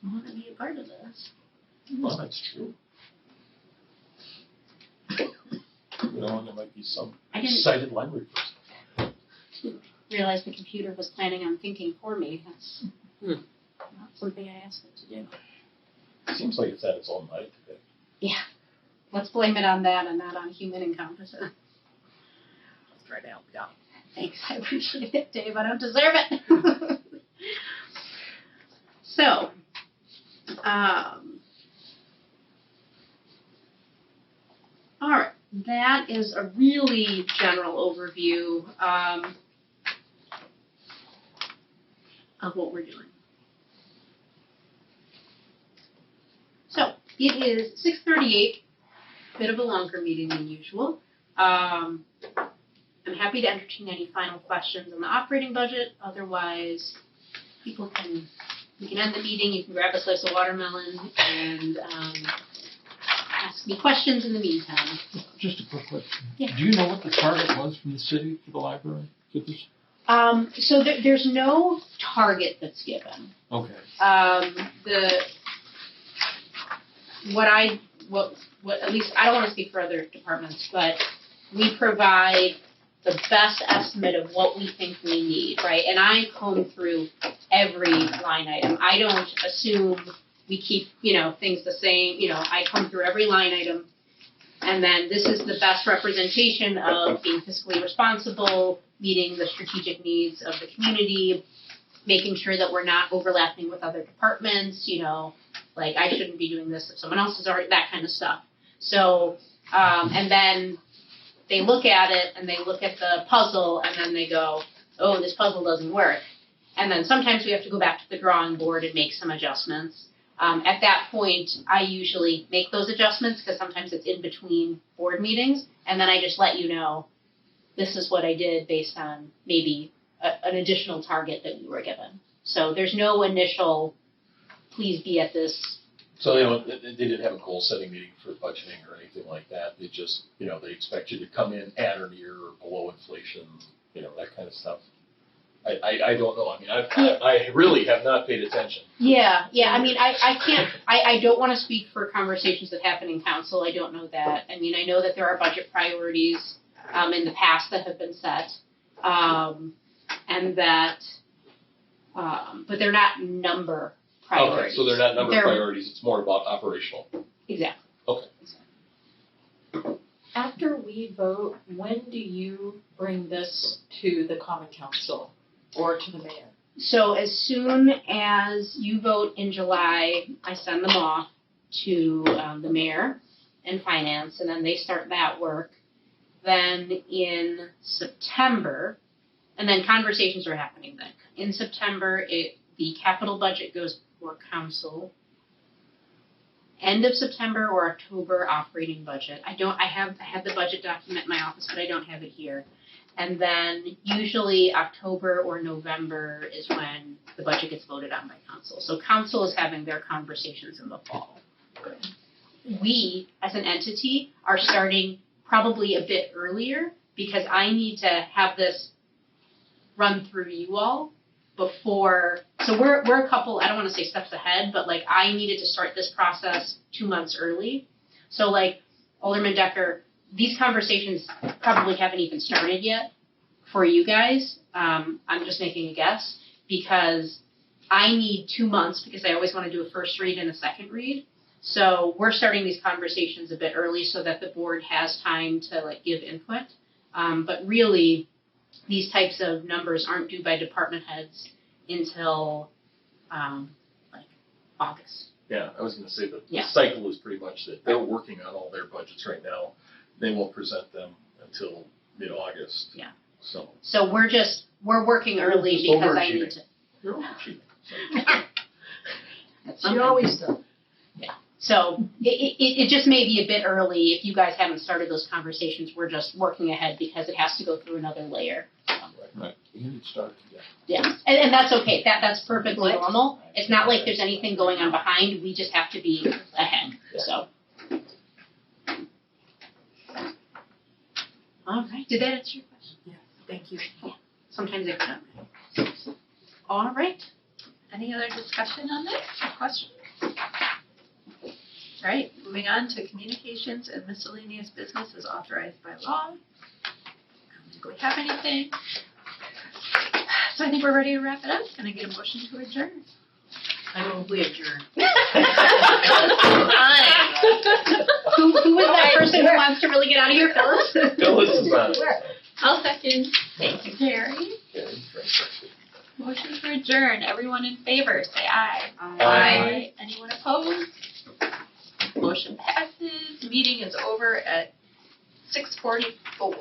want to be a part of this. Well, that's true. And there might be some I didn't excited library person. realize the computer was planning on thinking for me. That's not something I asked it to do. Seems like it's at its own night today. Yeah. Let's blame it on that and not on human incompetence. Let's try to help you out. Thanks, I appreciate it, Dave. I don't deserve it. So, all right, that is a really general overview of what we're doing. So, it is 6:38, bit of a longer meeting than usual. I'm happy to entertain any final questions on the operating budget. Otherwise, we can end the meeting. You can grab a slice of watermelon and ask me questions in the meantime. Just a quick question. Yeah. Do you know what the target was from the city for the library for this? So there's no target that's given. Okay. What at least I don't want to speak for other departments, but we provide the best estimate of what we think we need, right? And I comb through every line item. I don't assume we keep, things the same. I comb through every line item, and then this is the best representation of being fiscally responsible, meeting the strategic needs of the community, making sure that we're not overlapping with other departments, like I shouldn't be doing this if someone else is already, that kind of stuff. So, and then they look at it and they look at the puzzle and then they go, oh, this puzzle doesn't work. And then sometimes we have to go back to the drawing board and make some adjustments. At that point, I usually make those adjustments because sometimes it's in between board meetings. And then I just let you know, this is what I did based on maybe an additional target that we were given. So there's no initial, please be at this. So they didn't have a goal-setting meeting for budgeting or anything like that. They just, they expect you to come in at or near or below inflation, that kind of stuff. I don't know. I mean, I really have not paid attention. Yeah. I mean, I can't. I don't want to speak for conversations that happen in council. I don't know that. I mean, I know that there are budget priorities in the past that have been set, and that, but they're not number priorities. Okay, so they're not number They're- priorities, it's more about operational. Exactly. After we vote, when do you bring this to the common council or to the mayor? So as soon as you vote in July, I send them off to the mayor and finance, and then they start that work. Then in September, and then conversations are happening then. In September, the capital budget goes before council. End of September or October operating budget. I have the budget document in my office, but I don't have it here. And then usually October or November is when the budget gets voted on by council. So council is having their conversations in the fall. We, as an entity, are starting probably a bit earlier because I need to have this run through you all before, so we're a couple, I don't want to say steps ahead, but like I needed to start this process 2 months early. So like Alderman Decker, these conversations probably haven't even started yet for you guys. I'm just making a guess because I need 2 months because I always want to do a first read and a second read. So we're starting these conversations a bit early so that the board has time to like give input. But really, these types of numbers aren't due by department heads until like August. Yeah, I was gonna say the Yeah. cycle is pretty much that they're working on all their budgets right now. They won't present them until mid-August. Yeah. So. So we're working early Just because I need overachieving. to. You're overachieving. She always does. So it just may be a bit early if you guys haven't started those conversations. We're just working ahead because it has to go through another layer. Right. You need to start together. Yeah, and that's okay. That's perfectly normal. It's not like there's anything going on behind. We just have to be ahead. So. All right. Did that answer your question? Yeah, thank you. Sometimes I don't. All right. Any other discussion on this or questions? All right, moving on to communications and miscellaneous business as authorized by law. Do we have anything? So I think we're ready to wrap it up. Can I get a motion to adjourn? I move we adjourn. Who was that person who wants to really get out of here, Phyllis? Phyllis is on it. I'll second. Thank you. Carrie. Motion to adjourn. Everyone in favor, say aye. Aye. Anyone opposed? Motion passes. Meeting is over at 6:44. 6:43.